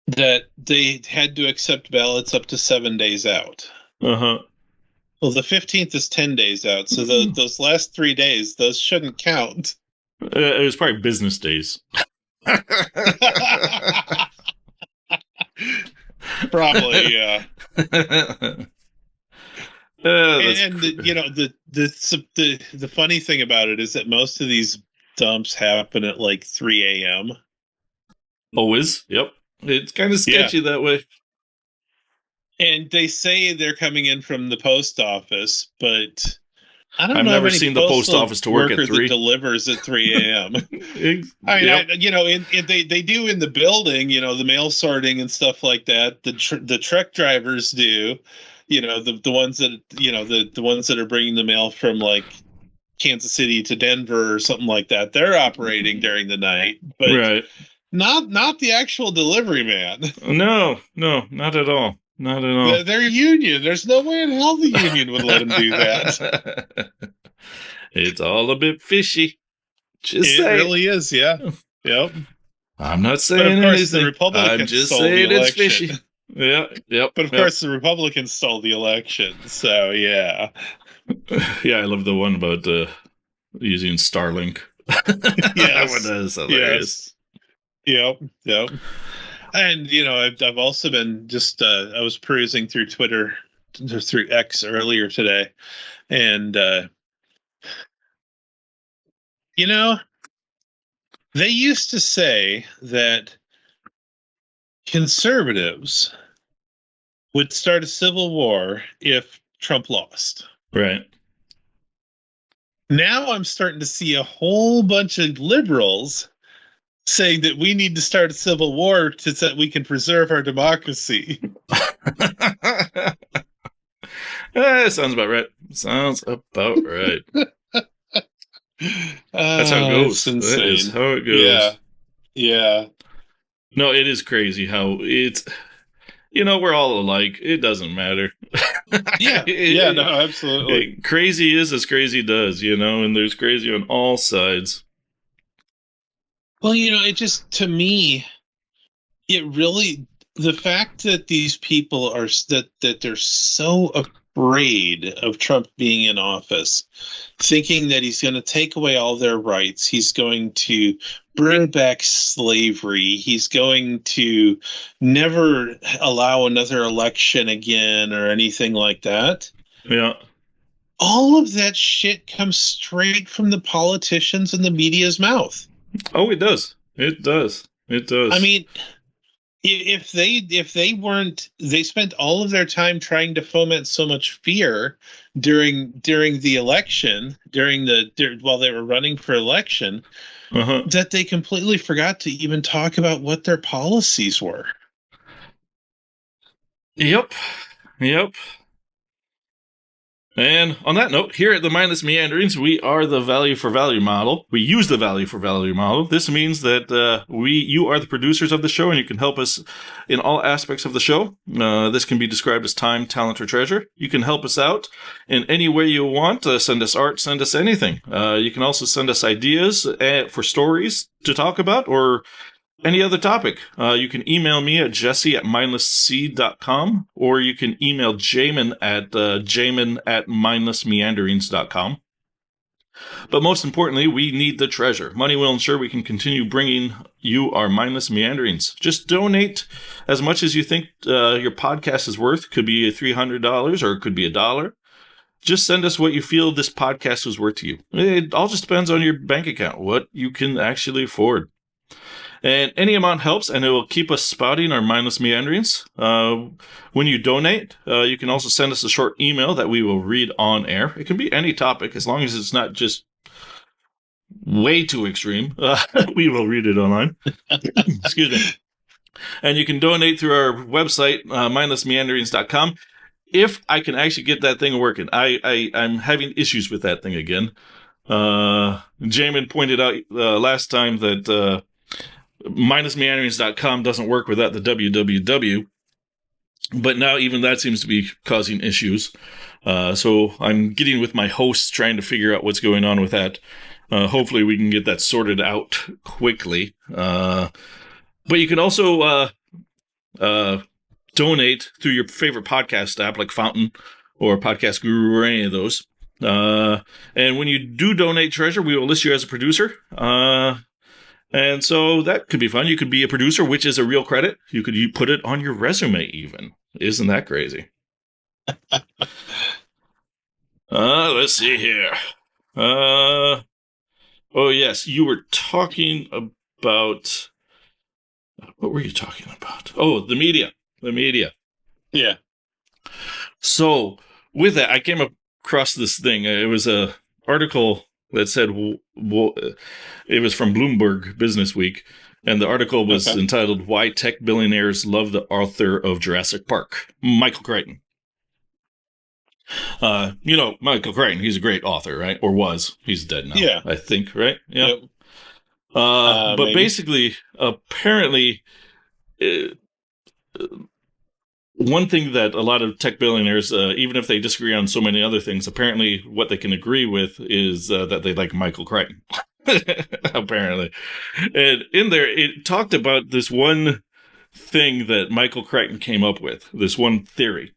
they had to accept ballots up to 7 days out. Well, the 15th is 10 days out, so those last 3 days, those shouldn't count. It was probably business days. Probably, yeah. And the funny thing about it is that most of these dumps happen at like 3 a.m. Always, yep. It's kind of Yeah. sketchy that way. And they say they're coming in from the post office, but I don't I've know of never any seen the post postal office to work at worker that 3. delivers at 3 a.m. I mean, Yep. they do in the building, the mail sorting and stuff like that. The truck drivers do, the ones that the ones that are bringing the mail from like Kansas City to Denver or something like that. They're operating during the night, but Right. not the actual delivery man. No, no, not at all. Not at all. They're union. There's no way in hell the union would let them do that. It's all a bit fishy. Just It say really is, yeah. it. Yep. I'm not But of saying course, the anything. I'm Republicans just stole the saying it's election. fishy. Yeah, yep, But of yep. course, the Republicans stole the election. So yeah. Yeah, I love the one about using Starlink. That one Yes. is hilarious. Yes. Yep. Yep. And I've also been just I was perusing through Twitter, through X earlier today, and you know they used to say that conservatives would start a civil war if Trump lost. Right. Now I'm starting to see a whole bunch of liberals saying that we need to start a civil war so that we can preserve our democracy. Sounds about right. Sounds about right. That's how it It's goes. That is insane. how it Yeah, goes. yeah, No, it is crazy how it's. We're all alike. It doesn't matter. yeah. No, absolutely. Crazy is as crazy does, and there's crazy on all sides. Well, it just, to me, it really, the fact that these people are that they're so afraid of Trump being in office, thinking that he's going to take away all their rights, he's going to bring back slavery, he's going to never allow another election again or anything like that. Yeah. All of that shit comes straight from the politicians and the media's mouth. Oh, it does. It does. It I does. mean, if they weren't, they spent all of their time trying to foment so much fear during the election, while they were running for election, Uh-huh. that they completely forgot to even talk about what their policies were. Yep. Yep. And on that note, here at the Mindless Meanderings, we are the value for value model. We use the value for value model. This means that you are the producers of the show, and you can help us in all aspects of the show. This can be described as time, talent, or treasure. You can help us out in any way you want. Send us art, send us anything. You can also send us ideas for stories to talk about, or any other topic. You can email me at jesse@mindlessseed.com, or you can email Jamin at mindlessmeanderings.com. But most importantly, we need the treasure. Money will ensure we can continue bringing you our mindless meanderings. Just donate as much as you think your podcast is worth. Could be $300 or it could be $1. Just send us what you feel this podcast was worth to you. It all just depends on your bank account, what you can actually afford. And any amount helps, and it will keep us spouting our mindless meanderings. When you donate, you can also send us a short email that we will read on air. It can be any topic, as long as it's not just way too extreme. We will read it online. Excuse me. And you can donate through our website, mindlessmeanderings.com. If I can actually get that thing working, I'm having issues with that thing again. Jamin pointed out last time that mindlessmeanderings.com doesn't work without the www, but now even that seems to be causing issues. So I'm getting with my hosts trying to figure out what's going on with that. Hopefully we can get that sorted out quickly. But you can also donate through your favorite podcast app like Fountain or Podcast Guru or any of those. And when you do donate treasure, we will list you as a producer. And so that could be fun. You could be a producer, which is a real credit. You put it on your resume even. Isn't that crazy? Let's see here. Oh, yes. You were talking about What were you talking about? Oh, the media. The media. Yeah. So with that, I came across this thing. It was a article that said it was from Bloomberg Business Week, and the article was Okay. entitled "Why Tech Billionaires Love the Author of Jurassic Park," Michael Crichton. Michael Crichton. He's a great author, right? Or was. He's dead now, Yeah. I think. Right? Yeah. Yep. But Maybe. basically, apparently, uh, one thing that a lot of tech billionaires, even if they disagree on so many other things, apparently what they can agree with is that they like Michael Crichton. Apparently. And in there, it talked about this one thing that Michael Crichton came up with, this one theory.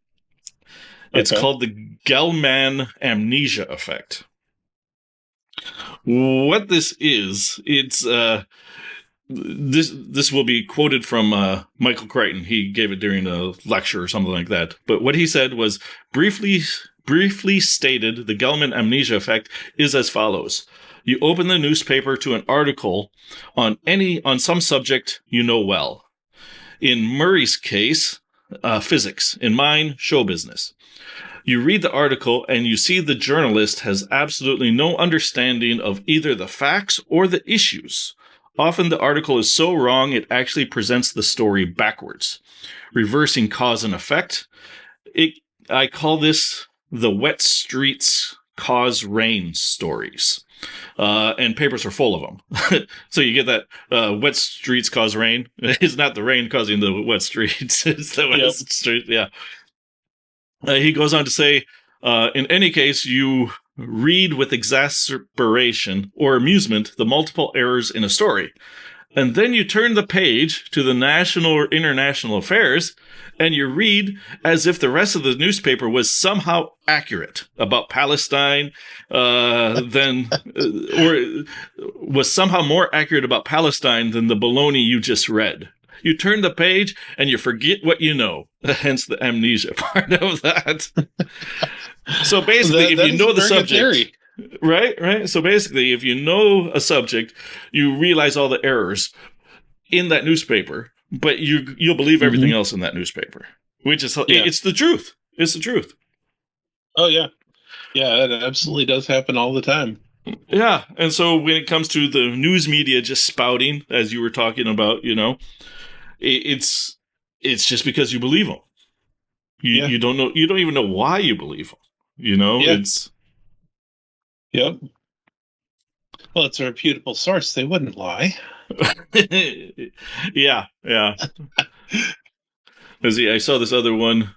It's Okay. called the Gell-Mann amnesia effect. What this is, it's this will be quoted from Michael Crichton. He gave it during a lecture or something like that. But what he said was briefly stated, the Gell-Mann amnesia effect is as follows: you open the newspaper to an article on some subject you know well. In Murray's case, physics. In mine, show business. You read the article and you see the journalist has absolutely no understanding of either the facts or the issues. Often the article is so wrong it actually presents the story backwards, reversing cause and effect. I call this the wet streets cause rain stories. And papers are full of them. So you get that wet streets cause rain. It's not the rain causing the wet streets. It's the wet streets. Yeah. He goes on to say, in any case, you read with exasperation or amusement the multiple errors in a story. And then you turn the page to the national or international affairs, and you read as if the rest of the newspaper was somehow accurate about Palestine, or was somehow more accurate about Palestine than the baloney you just read. You turn the page and you forget what you know. Hence the amnesia part of that. So basically, if That you is a know the very good subject, theory. right? So basically, if you know a subject, you realize all the errors in that newspaper, but you'll believe everything Mm-hmm. else in that newspaper, which is Yeah. it's the truth. It's the truth. Oh yeah. Yeah, it absolutely does happen all the time. Yeah, and so when it comes to the news media just spouting, as you were talking about, it's it's just because you believe them. Yeah. You don't know, you don't even know why you believe them. Yeah. It's Yep. Well, it's a reputable source. They wouldn't lie. yeah, yeah. I saw this other one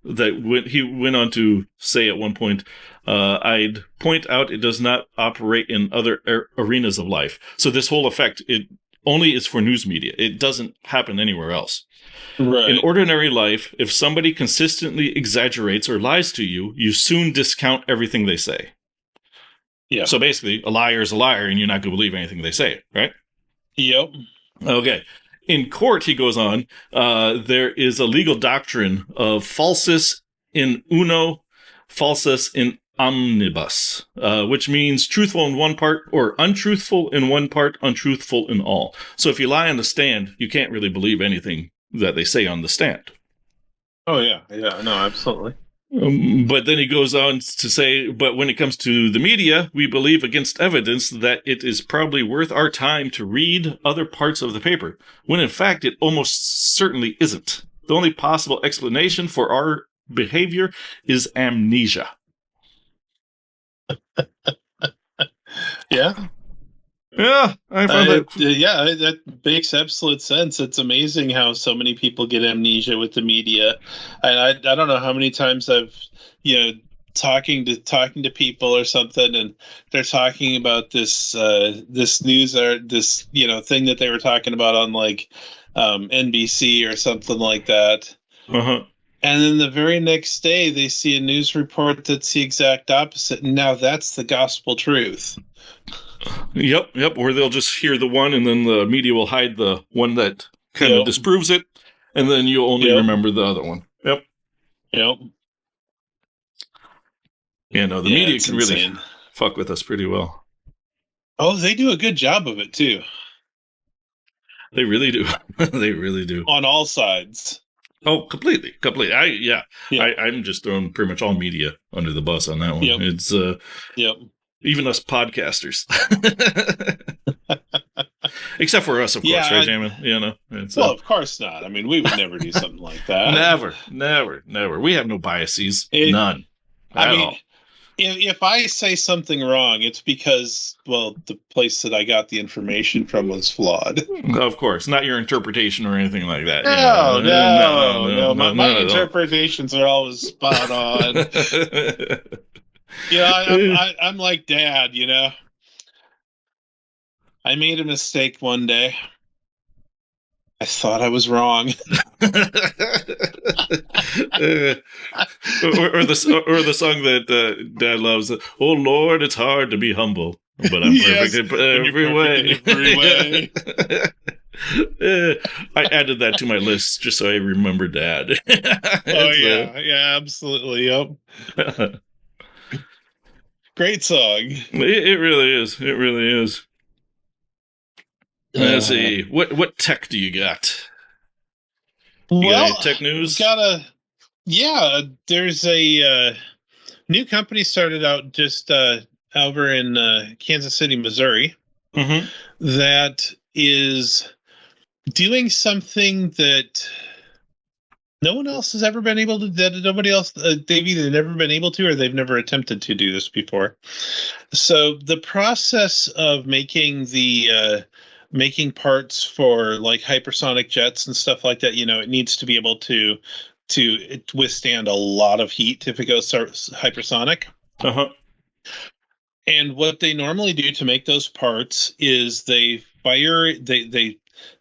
he went on to say at one point, I'd point out it does not operate in other arenas of life. So this whole effect, it only is for news media. It doesn't happen anywhere else. In Right. ordinary life, if somebody consistently exaggerates or lies to you, you soon discount everything they say. Yeah. So basically, a liar is a liar, and you're not going to believe anything they say, right? Yep. Okay. In court, he goes on, there is a legal doctrine of falsus in uno, falsus in omnibus, which means truthful in one part or untruthful in one part, untruthful in all. So if you lie on the stand, you can't really believe anything that they say on the stand. Oh yeah. Yeah. No, absolutely. But then he goes on to say, but when it comes to the media, we believe against evidence that it is probably worth our time to read other parts of the paper, when in fact it almost certainly isn't. The only possible explanation for our behavior is amnesia. Yeah. Yeah, I found that. Yeah, that makes absolute sense. It's amazing how so many people get amnesia with the media, and I don't know how many times I've you know talking to people or something, and they're talking about this news or this thing that they were talking about on like NBC or something like that. Uh-huh. And then the very next day, they see a news report that's the exact opposite. And now that's the gospel truth. Yep. Or they'll just hear the one, and then the media will hide the one that kind of Yep. disproves it, and then you'll only Yep. remember the other one. Yep. Yep. Yeah, no, the Yeah, media it's can really insane. fuck with us pretty well. Oh, they do a good job of it too. They really do. They really do. on all sides. Oh, completely. Yeah. I'm just throwing pretty much all media under the bus on that one. Yep. It's Yep. even us podcasters. Except for us, of course, Yeah. right, Jamin? You know, it's Well, of course not. I mean, we would never do something like that. never. We have no biases, It, none I at mean, all. if I say something wrong, it's because, well, the place that I got the information from was flawed. Of course, not your interpretation or anything like that. No, You know, no. My not at all. interpretations are always spot on. I'm like Dad. I made a mistake one day. I thought I was wrong. or the song that Dad loves. Oh Lord, it's hard to be humble, but I'm perfect in every way. I added that to my list just so I remember Dad. Yeah, absolutely. Yep. Great song. It really is. It really is. Let's see. What tech do you got? You got any tech news? There's a new company started out just over in Kansas City, Missouri, that is doing something that no one else has ever been able to. That nobody else they've either never been able to or they've never attempted to do this before. So the process of making making parts for like hypersonic jets and stuff like that, it needs to be able to withstand a lot of heat if it goes hypersonic. And what they normally do to make those parts is they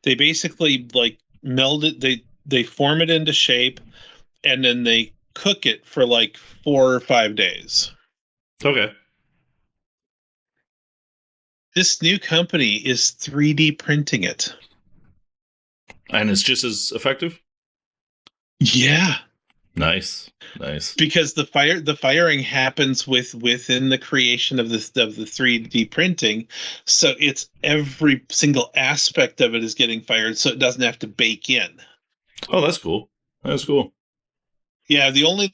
basically like meld it, they form it into shape, and then they cook it for like 4 or 5 days. Okay. This new company is 3D printing it. And it's just as effective? Yeah. Nice. Because the firing happens within the creation of the 3D printing, so it's every single aspect of it is getting fired, so it doesn't have to bake in. Oh, that's cool. Yeah, the only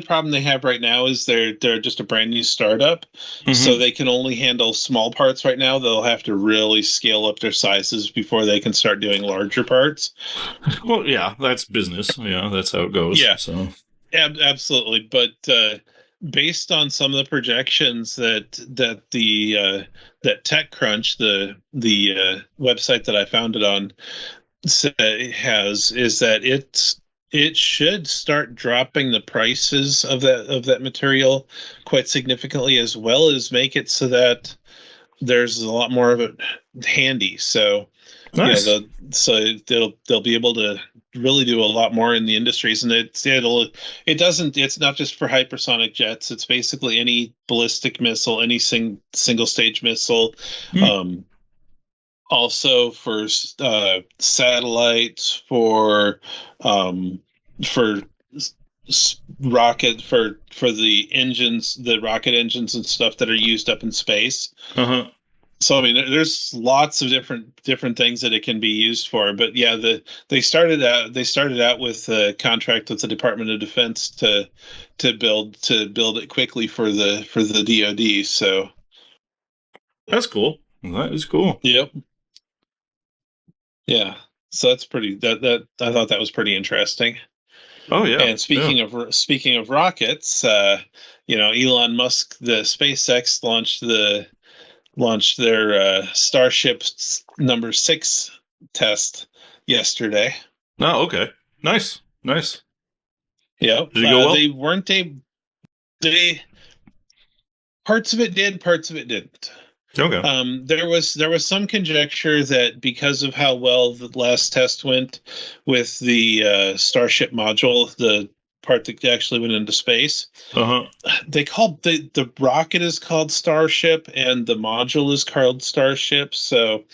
problem they have right now is they're just a brand new startup, so they can only handle small parts right now. They'll have to really scale up their sizes before they can start doing larger parts. Well, yeah, that's business. Yeah, that's how it goes. Yeah, so absolutely. But based on some of the projections that TechCrunch, the website that I found it on, is that it should start dropping the prices of that material quite significantly, as well as make it so that there's a lot more of it handy. So nice. They'll be able to really do a lot more in the industries, and it's not just for hypersonic jets. It's basically any ballistic missile, any single stage missile. Also for satellites, for rocket for the engines, the rocket engines and stuff that are used up in space. So I mean, there's lots of different things that it can be used for. But yeah, they started out with a contract with the Department of Defense to build it quickly for the DoD. So that's cool. That is cool. Yep. Yeah, so that's that I thought that was pretty interesting. Oh yeah. And speaking of rockets, Elon Musk, the SpaceX launched their Starship number 6 test yesterday. Oh, okay. Nice. Yeah. Did it go well? They weren't parts of it did, parts of it didn't. Okay. There was some conjecture that because of how well the last test went with the Starship module, the part that actually went into space, they called the rocket is called Starship and the module is called Starship. So,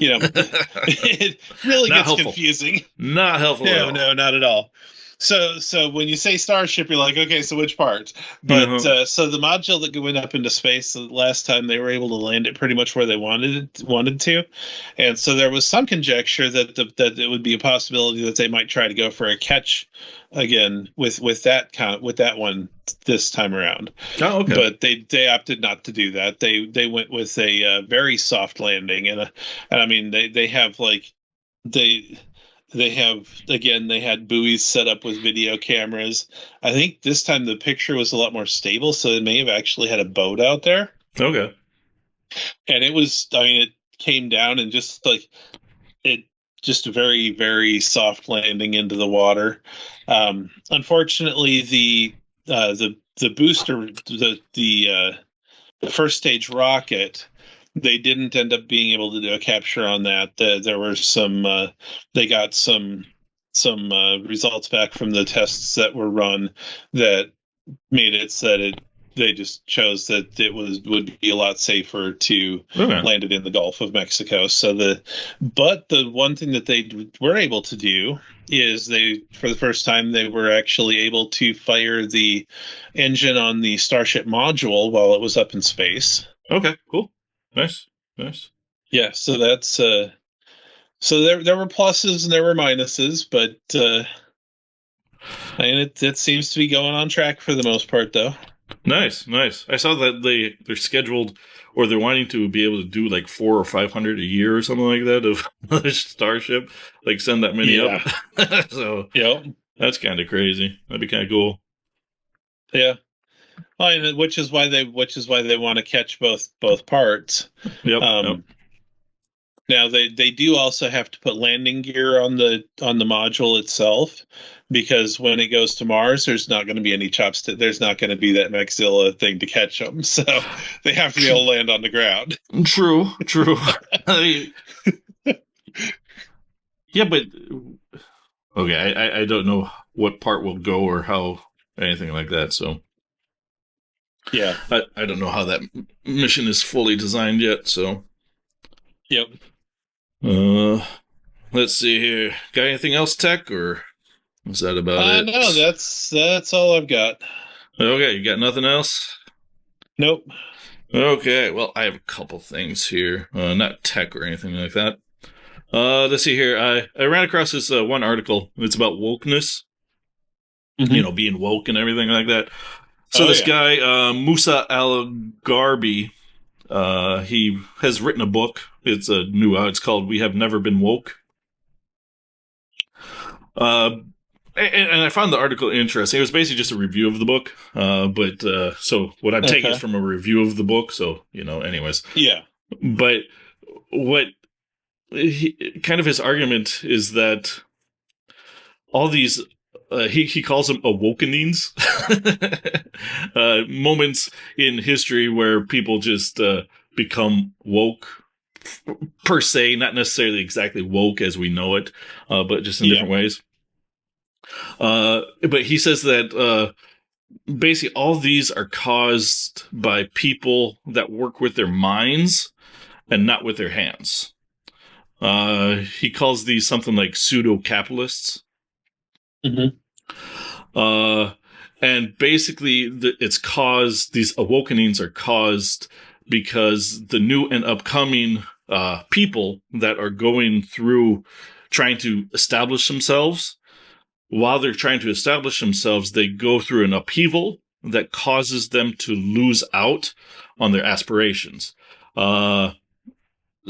it really gets confusing. Not helpful. No, not at all. So when you say Starship, you're like, okay, so which part? But No. so the module that went up into space, the last time they were able to land it pretty much where they wanted to, and so there was some conjecture that it would be a possibility that they might try to go for a catch again with that one this time around. Oh, okay. But they opted not to do that. They went with a very soft landing, and I mean they have like they they have again they had buoys set up with video cameras. I think this time the picture was a lot more stable, so they may have actually had a boat out there, Okay. and it was, I mean, it came down and just like it just a very very soft landing into the water. Unfortunately, the booster the first stage rocket, they didn't end up being able to do a capture on that. There were some they got some results back from the tests that were run that made it so that they just chose that it would be a lot safer to Okay. land it in the Gulf of Mexico. But the one thing that they were able to do is they, for the first time, they were actually able to fire the engine on the Starship module while it was up in space. Okay. Cool. Nice. Nice. Yeah, so that's so there were pluses and there were minuses, but and it seems to be going on track for the most part, though. Nice. Nice. I saw that they're scheduled, or they're wanting to be able to do like 400 or 500 a year or something like that of the Starship, like send that many up. Yeah. So Yep. that's kind of crazy. That'd be kind of cool. Yeah. Well, and which is why they want to catch both parts. Yep. Yep. Um, Now they do also have to put landing gear on the module itself, because when it goes to Mars, there's not going to be any chopstick. There's not going to be that Maxilla thing to catch them, so they have to be able to land on the ground. True. True. Yeah, but okay, I don't know what part will go or how anything like that. So Yeah. I don't know how that mission is fully designed yet. So Yep. uh, let's see here. Got anything else, tech, or is that about it? No, that's all I've got. Okay, you got nothing else? Nope. Okay, well, I have a couple things here. Not tech or anything like that. Let's see here. I ran across this one article. It's about wokeness. You know, being woke and everything like that. So Oh this yeah. guy, Musa Al-Garbi, he has written a book. It's it's called "We Have Never Been Woke." And I found the article interesting. It was basically just a review of the book. So what I'm taking is Okay. from a review of the book. So, anyways. Yeah. But what kind of his argument is that all these he calls them awakenings, moments in history where people just become woke per se, not necessarily exactly woke as we know it, but just in Yeah. different ways. But he says that basically all these are caused by people that work with their minds and not with their hands. He calls these something like pseudo-capitalists. Mm-hmm. And basically, these awakenings are caused because the new and upcoming people that are going through trying to establish themselves, while they're trying to establish themselves, they go through an upheaval that causes them to lose out on their aspirations.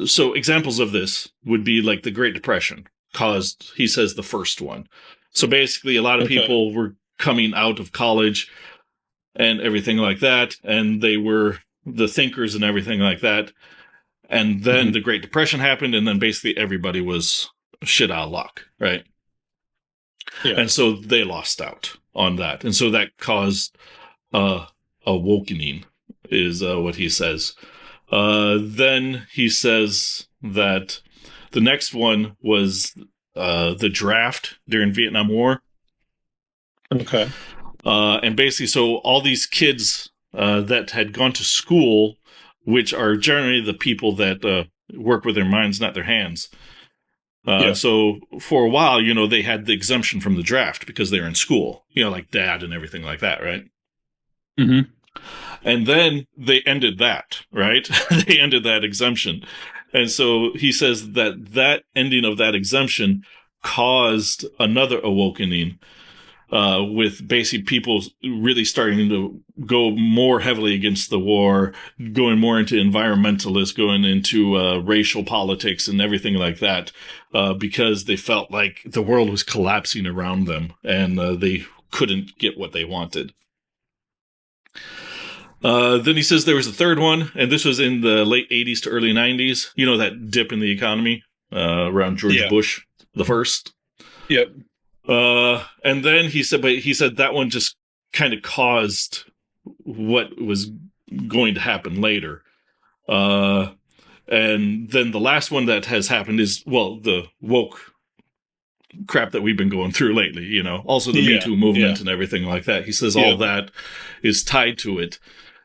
So examples of this would be like the Great Depression caused, he says, the first one. So basically, a lot of Okay. people were coming out of college and everything like that, and they were the thinkers and everything like that. And then Mm-hmm. the Great Depression happened, and then basically everybody was shit out of luck, right? Yeah. And so they lost out on that. And so that caused awakening, is what he says. Then he says that the next one was the draft during Vietnam War. Okay. And basically, so all these kids that had gone to school, which are generally the people that work with their minds, not their hands, Yeah. So for a while, they had the exemption from the draft because they were in school, like dad and everything like that, right? Hmm. And then they ended that, right? They ended that exemption. And so he says that that ending of that exemption caused another awakening, with basically people really starting to go more heavily against the war, going more into environmentalists, going into racial politics and everything like that, because they felt like the world was collapsing around them and they couldn't get what they wanted. Then he says there was a third one, and this was in the late 80s to early 90s. That dip in the economy around George Yeah. Bush the first. Yep. And then he said that one just kind of caused what was going to happen later. Uh, and then the last one that has happened is, well, the woke crap that we've been going through lately, also the Me Yeah. Too Yeah. movement and everything like that. He says all Yep. that is tied to it.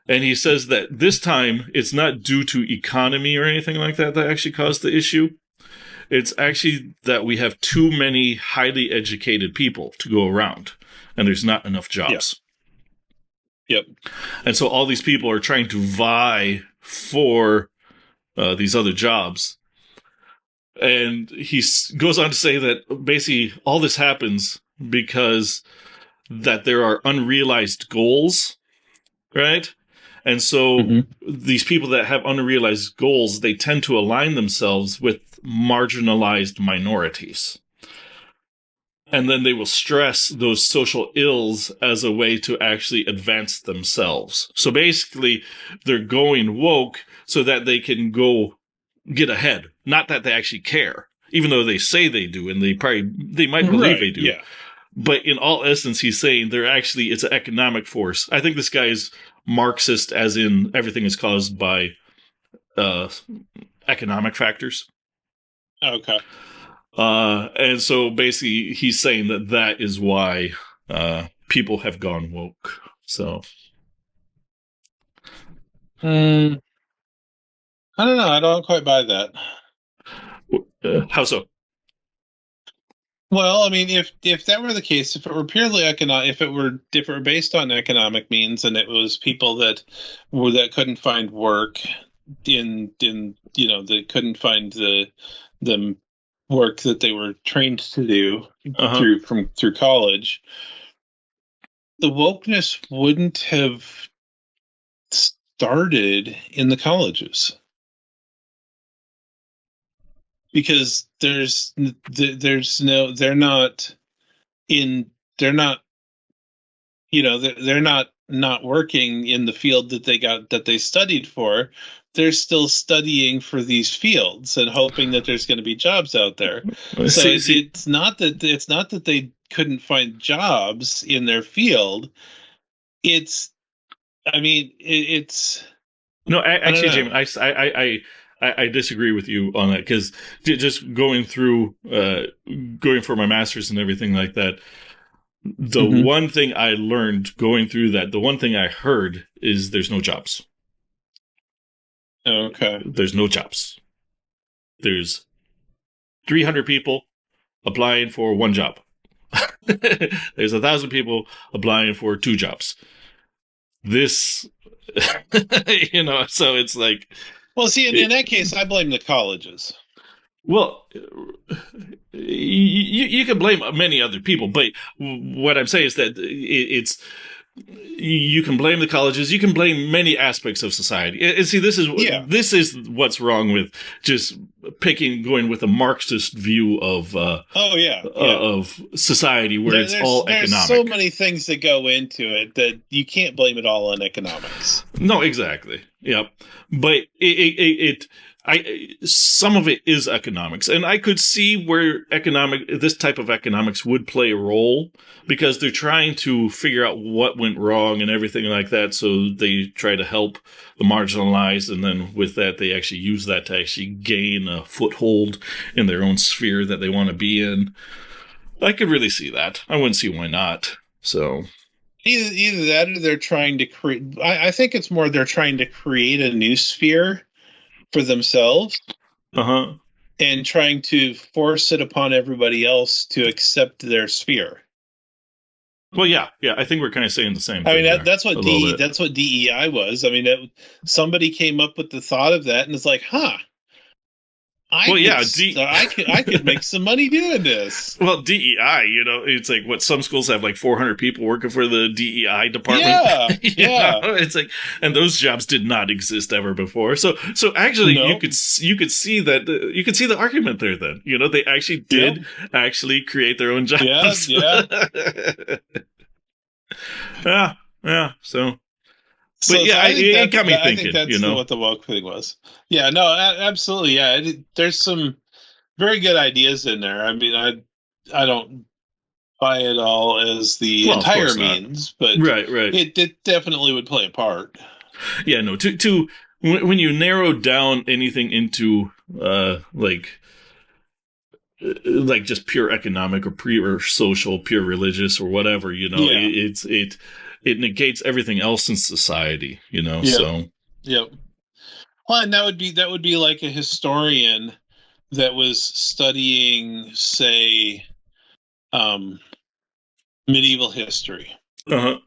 And he says that this time it's not due to economy or anything like that that actually caused the issue. It's actually that we have too many highly educated people to go around, and there's not enough Yeah. jobs. Yep. And so all these people are trying to vie for these other jobs. And he goes on to say that basically all this happens because that there are unrealized goals, right? And so Hmm. these people that have unrealized goals, they tend to align themselves with marginalized minorities. And then they will stress those social ills as a way to actually advance themselves. So basically, they're going woke so that they can go get ahead. Not that they actually care, even though they say they do, and they might believe Right. they do. Yeah. But in all essence, he's saying it's an economic force. I think this guy is Marxist, as in everything is caused by uh, economic factors. Okay. And so basically, he's saying that that is why people have gone woke. So, Mm, I don't know. I don't quite buy that. how so? Well, I mean, if that were the case, if it were purely economic, if it were based on economic means, and it was people that couldn't find work in that couldn't find the work that they were trained to do Uh huh. through college, the wokeness wouldn't have started in the colleges because there's no in they're not they're not working in the field that they studied for. They're still studying for these fields and hoping that there's going to be jobs out there. So See, it's not that they couldn't find jobs in their field. It's I mean it's no, I don't actually, Jamie, know. I disagree with you on that because just going for my master's and everything like that. The Hmm. one thing I learned going through that, the one thing I heard is there's no jobs. Okay. There's no jobs. There's 300 people applying for one job. There's 1,000 people applying for two jobs. This, so it's like, Well, see, in it, that case, I blame the colleges. well, you can blame many other people, but what I'm saying is that it's you can blame the colleges, you can blame many aspects of society. And see, Yeah. this is what's wrong with just going with a Marxist view Oh, yeah. Yeah. of society where it's all There's so economic. many things that go into it that you can't blame it all on economics. No, exactly. Yep. But some of it is economics, and I could see where this type of economics would play a role because they're trying to figure out what went wrong and everything like that. So they try to help the marginalized, and then with that, they actually use that to actually gain a foothold in their own sphere that they want to be in. I could really see that. I wouldn't see why not. So, Either that or they're trying to create. I think it's more they're trying to create a new sphere for themselves. uh huh. and trying to force it upon everybody else to accept their sphere. Well, yeah, I think we're kind of saying the same I thing mean, there that's a what little bit. that's what DEI was. I mean, somebody came up with the thought of that, and it's like, huh, Well, yeah, I could make some money doing this. well, DEI, it's like what some schools have like 400 people working for the DEI department. Yeah, yeah. It's like, and those jobs did not exist ever before. So actually, you No. could see that you could see the argument there. Then they actually Yep. did actually create their own Yeah. jobs. Yeah. Yeah. So, but So, yeah, I think it got me I think thinking. that's what the woke thing was. Yeah. No. Absolutely. Yeah. There's some very good ideas in there. I mean, I don't buy it all as the Well, of entire course not. means, but Right. it definitely would play a part. Yeah, no. To when you narrow down anything into like just pure economic or pure social, pure religious or whatever, Yeah. it negates everything else in society, Yep. So Yep. Well, and that would be like a historian that was studying, say, medieval history, uh-huh.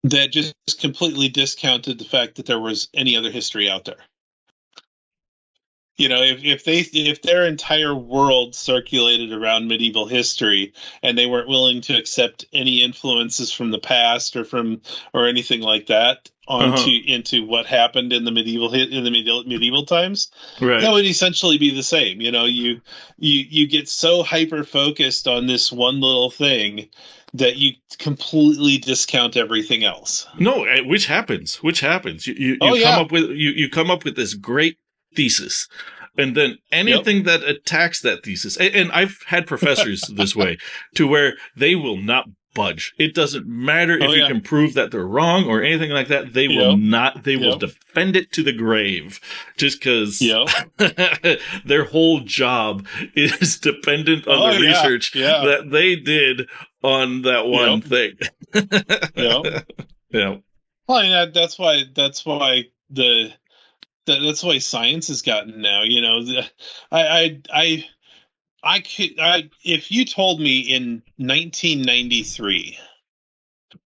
that just completely discounted the fact that there was any other history out there. If their entire world circulated around medieval history and they weren't willing to accept any influences from the past or anything like that Uh-huh. into what happened in the medieval times, Right. that would essentially be the same. You get so hyper focused on this one little thing that you completely discount everything else. No, which happens. You Oh come yeah. up with you come up with this great thesis, and then Yep. anything that attacks that thesis, and I've had professors this way, to where they will not budge. It doesn't matter if Oh you yeah. can prove that they're wrong or anything like that. They will Yep. not. They will Yep. defend it to the grave, just because Yep. their whole job is dependent on Oh the yeah. research Yeah. that they did on that one Yep. thing. Yep. Yeah. Well, and that's why science has gotten now. If you told me in 1993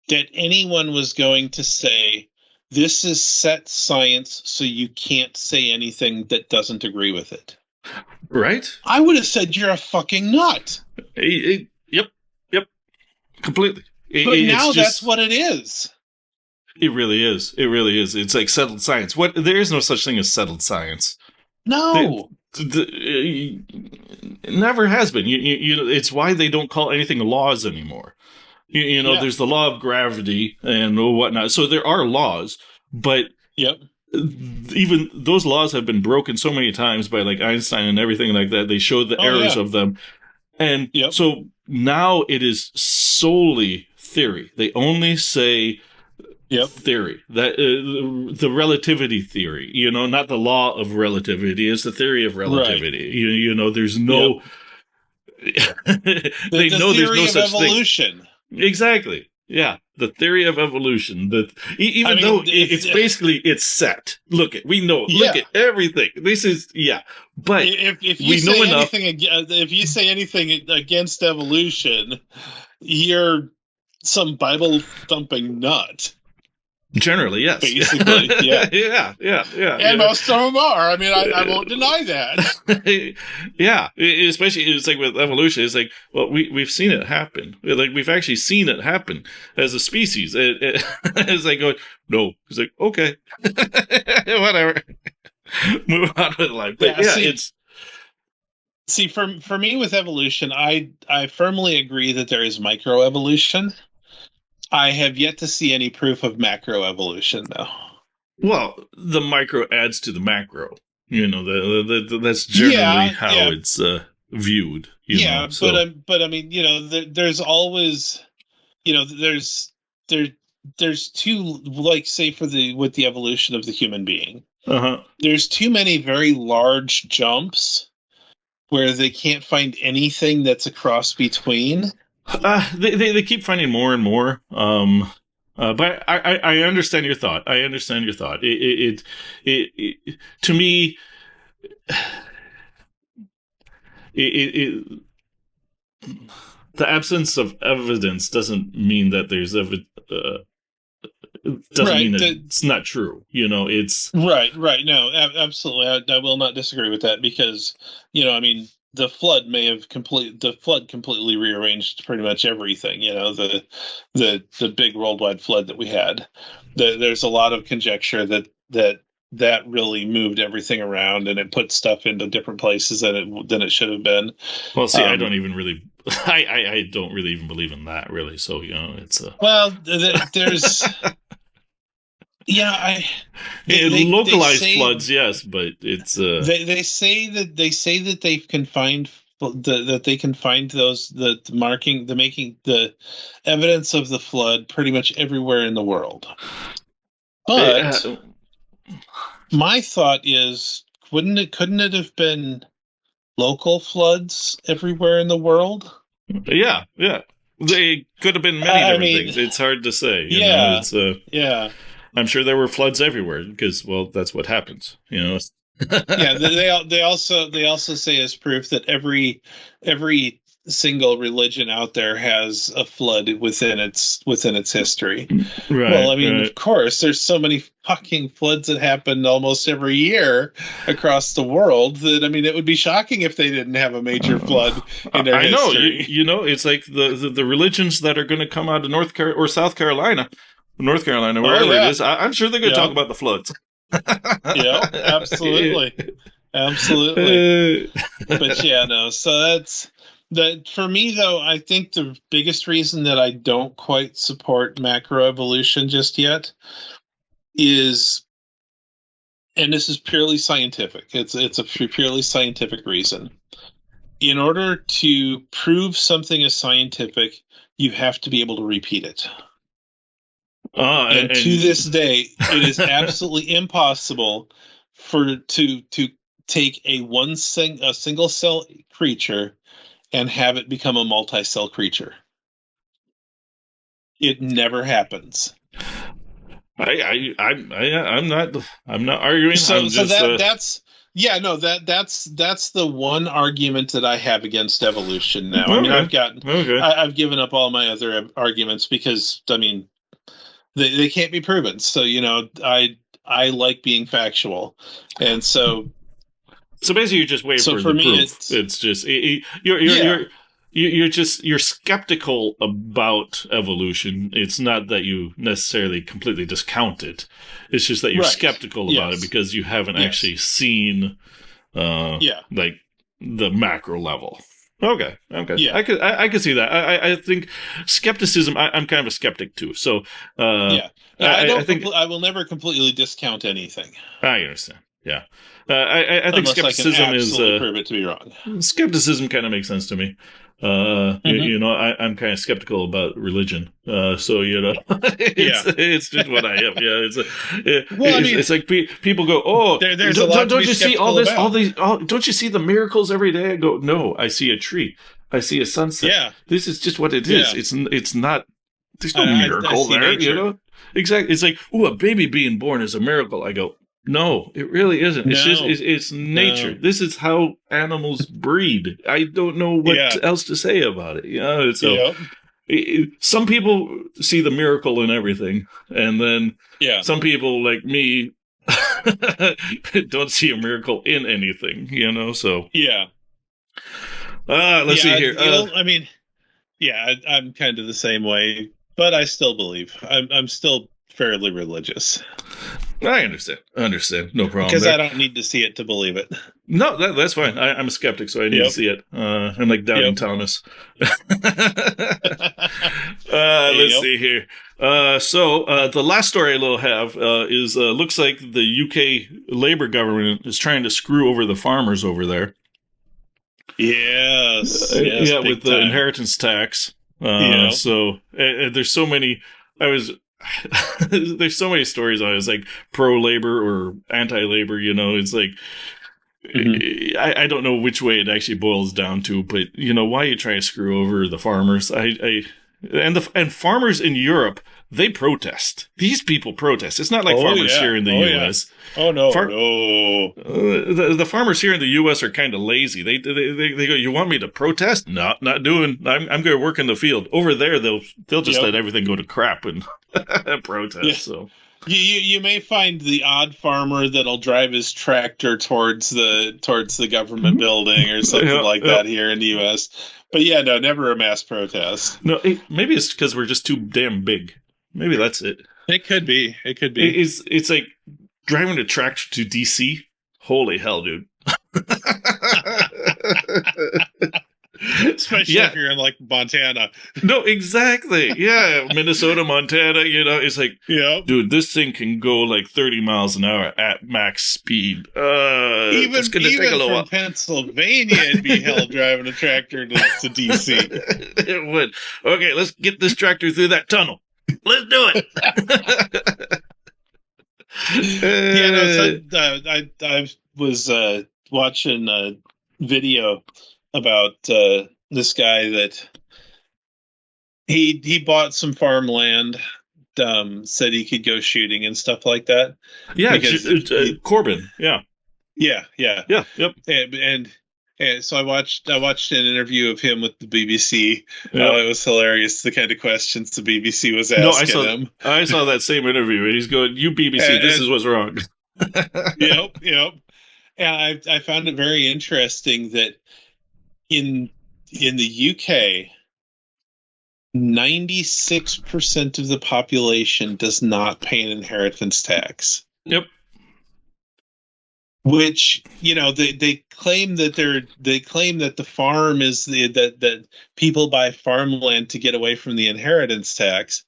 that anyone was going to say this is set science, so you can't say anything that doesn't agree with it, Right? I would have said you're a fucking nut. Yep. Completely. But It's now just, that's what it is. it really is. It really is. It's like settled science. There is no such thing as settled science. No. It never has been. It's why they don't call anything laws anymore. Yeah. There's the law of gravity and whatnot. So there are laws, but Yep. even those laws have been broken so many times by like Einstein and everything like that. They showed the errors of them. And Yep. so now it is solely theory. They only say Yep. theory, that the relativity theory, not the law of relativity. It's the theory of relativity. Right. There's no. Yep. They know there's no such evolution. Thing. Exactly. Yeah, the theory of evolution. That even though it's basically it's set. Look, we know. Yeah. Look at everything. This is but if you say anything, if you say anything against evolution, you're some Bible thumping nut. Generally, yes. Basically, yeah. Yeah. And most of them are. I mean, I won't deny that. Yeah, especially it's like with evolution. It's like, well, we've seen it happen. Like we've actually seen it happen as a species. It's like going, no. It's like, okay, whatever. Move on with life. But See, for me with evolution, I firmly agree that there is microevolution. I have yet to see any proof of macroevolution, though. Well, the micro adds to the macro. That's generally how it's viewed. But I mean, there's always, there's too, like, say with the evolution of the human being. Uh-huh. There's too many very large jumps where they can't find anything that's a cross between. They keep finding more and more. But I understand your thought. It to me, it the absence of evidence doesn't mean that there's doesn't mean Right. that it's not true. It's Right. No, absolutely. I will not disagree with that because, I mean, the flood completely rearranged pretty much everything. The big worldwide flood that we had. There's a lot of conjecture that really moved everything around and it put stuff into different places than it should have been. well, see, I don't Um, even really, I don't really even believe in that, really. So it's well, there's, I they localized say floods, yes, but it's they say that they've confined that they can find the evidence of the flood pretty much everywhere in the world. But uh, my thought is, couldn't it have been local floods everywhere in the world? yeah, yeah. They could have been many I different mean, things. It's hard to say, yeah, It's yeah. I'm sure there were floods everywhere because, well, that's what happens, Yeah, they also say as proof that every single religion out there has a flood within its history. Well, Right, I mean, right. of course, there's so many fucking floods that happen almost every year across the world that, I mean, it would be shocking if they didn't have a major flood in their I know, history. it's like the religions that are going to come out of or South Carolina, North Carolina, Oh wherever it yeah, is. I'm sure they're going to talk yep, about the floods. yep, absolutely, absolutely. But yeah, no. So that's that for me though. I think the biggest reason that I don't quite support macroevolution just yet is, and this is purely scientific. It's a purely scientific reason. In order to prove something is scientific, you have to be able to repeat it. And to And this day, it is absolutely impossible to take a single cell creature and have it become a multi-cell creature. It never happens. I'm not arguing. So I'm so just that's yeah, no, that's the one argument that I have against evolution now. I mean, okay, okay. I've given up all my other arguments because, I mean, they can't be proven. So, I like being factual. And So basically, you're just waiting so for for the me proof. it's It's just yeah, you're skeptical about evolution. It's not that you necessarily completely discount it. It's just that you're right. skeptical about it Yes. because you haven't Yes. actually seen Yeah. like the macro level. Okay, okay, Yeah. I could see that. I think skepticism. I'm kind of a skeptic too. So Yeah. Yeah, I think I will never completely discount anything I understand. Yeah, I think unless I can skepticism is absolutely prove it to be wrong. skepticism kind of makes sense to me. Hmm. I'm kind of skeptical about religion. So Yeah. it's just what I am. Yeah, Well, I mean, it's like people go, oh, there's a lot to be don't you see all skeptical this, all about. these, don't you see the miracles every day? I go, no, I see a tree, I see a sunset. Yeah. This is just what it is. Yeah. It's not. There's no I miracle see there. nature. Exactly. It's like, oh, a baby being born is a miracle. I go, no, it really isn't. It's just No. it's nature. No. This is how animals breed. I don't know what Yeah. else to say about it. So Yep. some people see the miracle in everything, and then Yeah. some people like me don't see a miracle in anything. So Yeah. let's see Yeah. here. I mean, yeah, I'm kind of the same way, but I still believe. I'm still fairly religious I understand. I understand. No problem because I there. don't need to see it to believe it. No, that's fine. I'm a skeptic, so I need to Yep. see it. I'm like doubting Yep. Thomas. There you Let's go. see here. The last story I'll have is looks like the UK Labour government is trying to screw over the farmers over there. Yes. Yes. Yeah, with Big the time. inheritance tax. Yep. So there's so many. I was there's so many stories. I was like pro labor or anti labor. It's like Hmm. I don't know which way it actually boils down to, but why are you trying to screw over the farmers? And farmers in Europe, they protest. These people protest. It's not like farmers here in the U.S. Oh no, no. The farmers here in the U.S. are kind of lazy. They go, "You want me to protest? No, not doing. I'm going to work in the field." Over there, they'll just let everything go to crap and protest. Yeah. So you may find the odd farmer that'll drive his tractor towards the government building or something like that here in the U.S. But yeah, no, never a mass protest. No, maybe it's because we're just too damn big. Maybe that's it. It could be. It could be. It's like driving a tractor to DC. Holy hell, dude. Especially if you're in like Montana. No, exactly. Yeah, Minnesota, Montana, it's like, dude, this thing can go like 30 miles an hour at max speed. Even take a little from while. Pennsylvania, it'd be hell driving a tractor to DC. It would. Okay, let's get this tractor through that tunnel. Let's do it. I was watching a video about this guy that he bought some farmland, said he could go shooting and stuff like that. Yeah, Corbin. Yeah. Yeah. Yep. And so I watched an interview of him with the BBC. Yep. It was hilarious, the kind of questions the BBC was asking him. I saw that same interview, and he's going, "You BBC, this is what's wrong." Yep. And I found it very interesting that in the UK, 96% of the population does not pay an inheritance tax. Yep. Which, they claim that the farm is that people buy farmland to get away from the inheritance tax.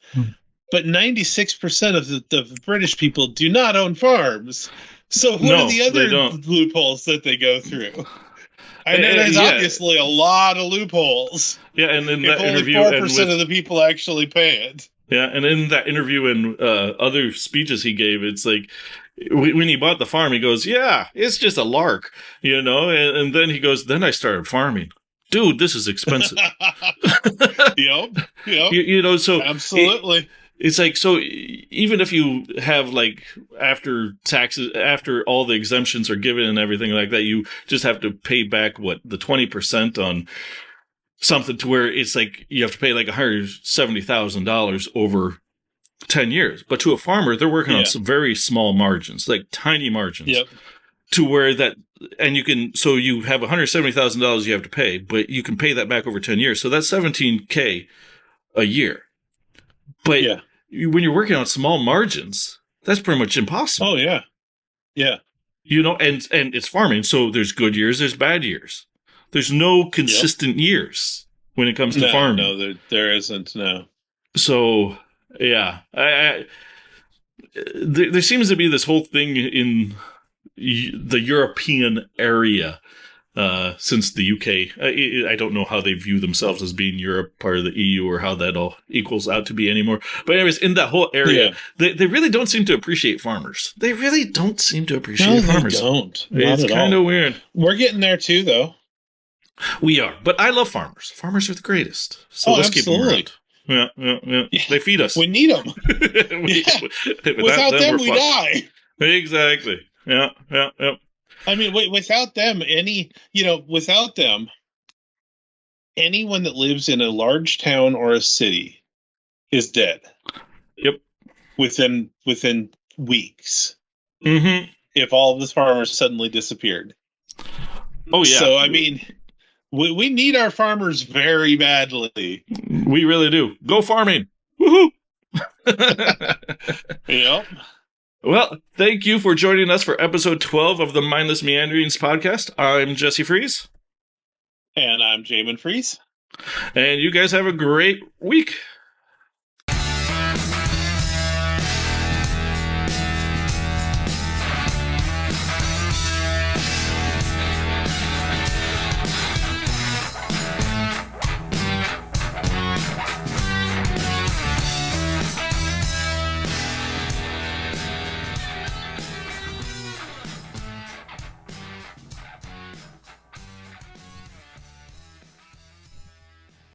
But 96% of the British people do not own farms. So what are the other loopholes that they go through? I know there's obviously a lot of loopholes. Yeah, and in that interview, only 4% of the people actually pay it. Yeah, and in that interview and other speeches he gave, it's like, when he bought the farm, he goes, "Yeah, it's just a lark," and then he goes, "Then I started farming." Dude, this is expensive. Yep. So absolutely. It's like, so even if you have like after taxes, after all the exemptions are given and everything like that, you just have to pay back the 20% on something, to where it's like you have to pay like $170,000 over 10 years. But to a farmer, they're working on some very small margins, like tiny margins. Yep. To where that, and so you have $170,000 you have to pay, but you can pay that back over 10 years. So that's $17,000 a year. But when you're working on small margins, that's pretty much impossible. Oh, yeah. Yeah. And it's farming, so there's good years, there's bad years. There's no consistent years when it comes to farming. No, there isn't, no. So, yeah. There seems to be this whole thing in the European area since the UK. I don't know how they view themselves as being Europe, part of the EU, or how that all equals out to be anymore. But anyways, in that whole area, they really don't seem to appreciate farmers. They really don't seem to appreciate farmers. They don't. It's kind of weird. We're getting there too, though. We are. But I love farmers. Farmers are the greatest. So let's keep them around. Yeah. They feed us. We need them. Without them, we die. Exactly. Yeah. I mean, without them, anyone that lives in a large town or a city is dead. Yep. Within weeks. Mm-hmm. If all of the farmers suddenly disappeared. Oh, yeah. So, I mean, we need our farmers very badly. We really do. Go farming. Woohoo! Yep. Well, thank you for joining us for episode 12 of the Mindless Meanderings podcast. I'm Jesse Fries. And I'm Jamin Fries. And you guys have a great week.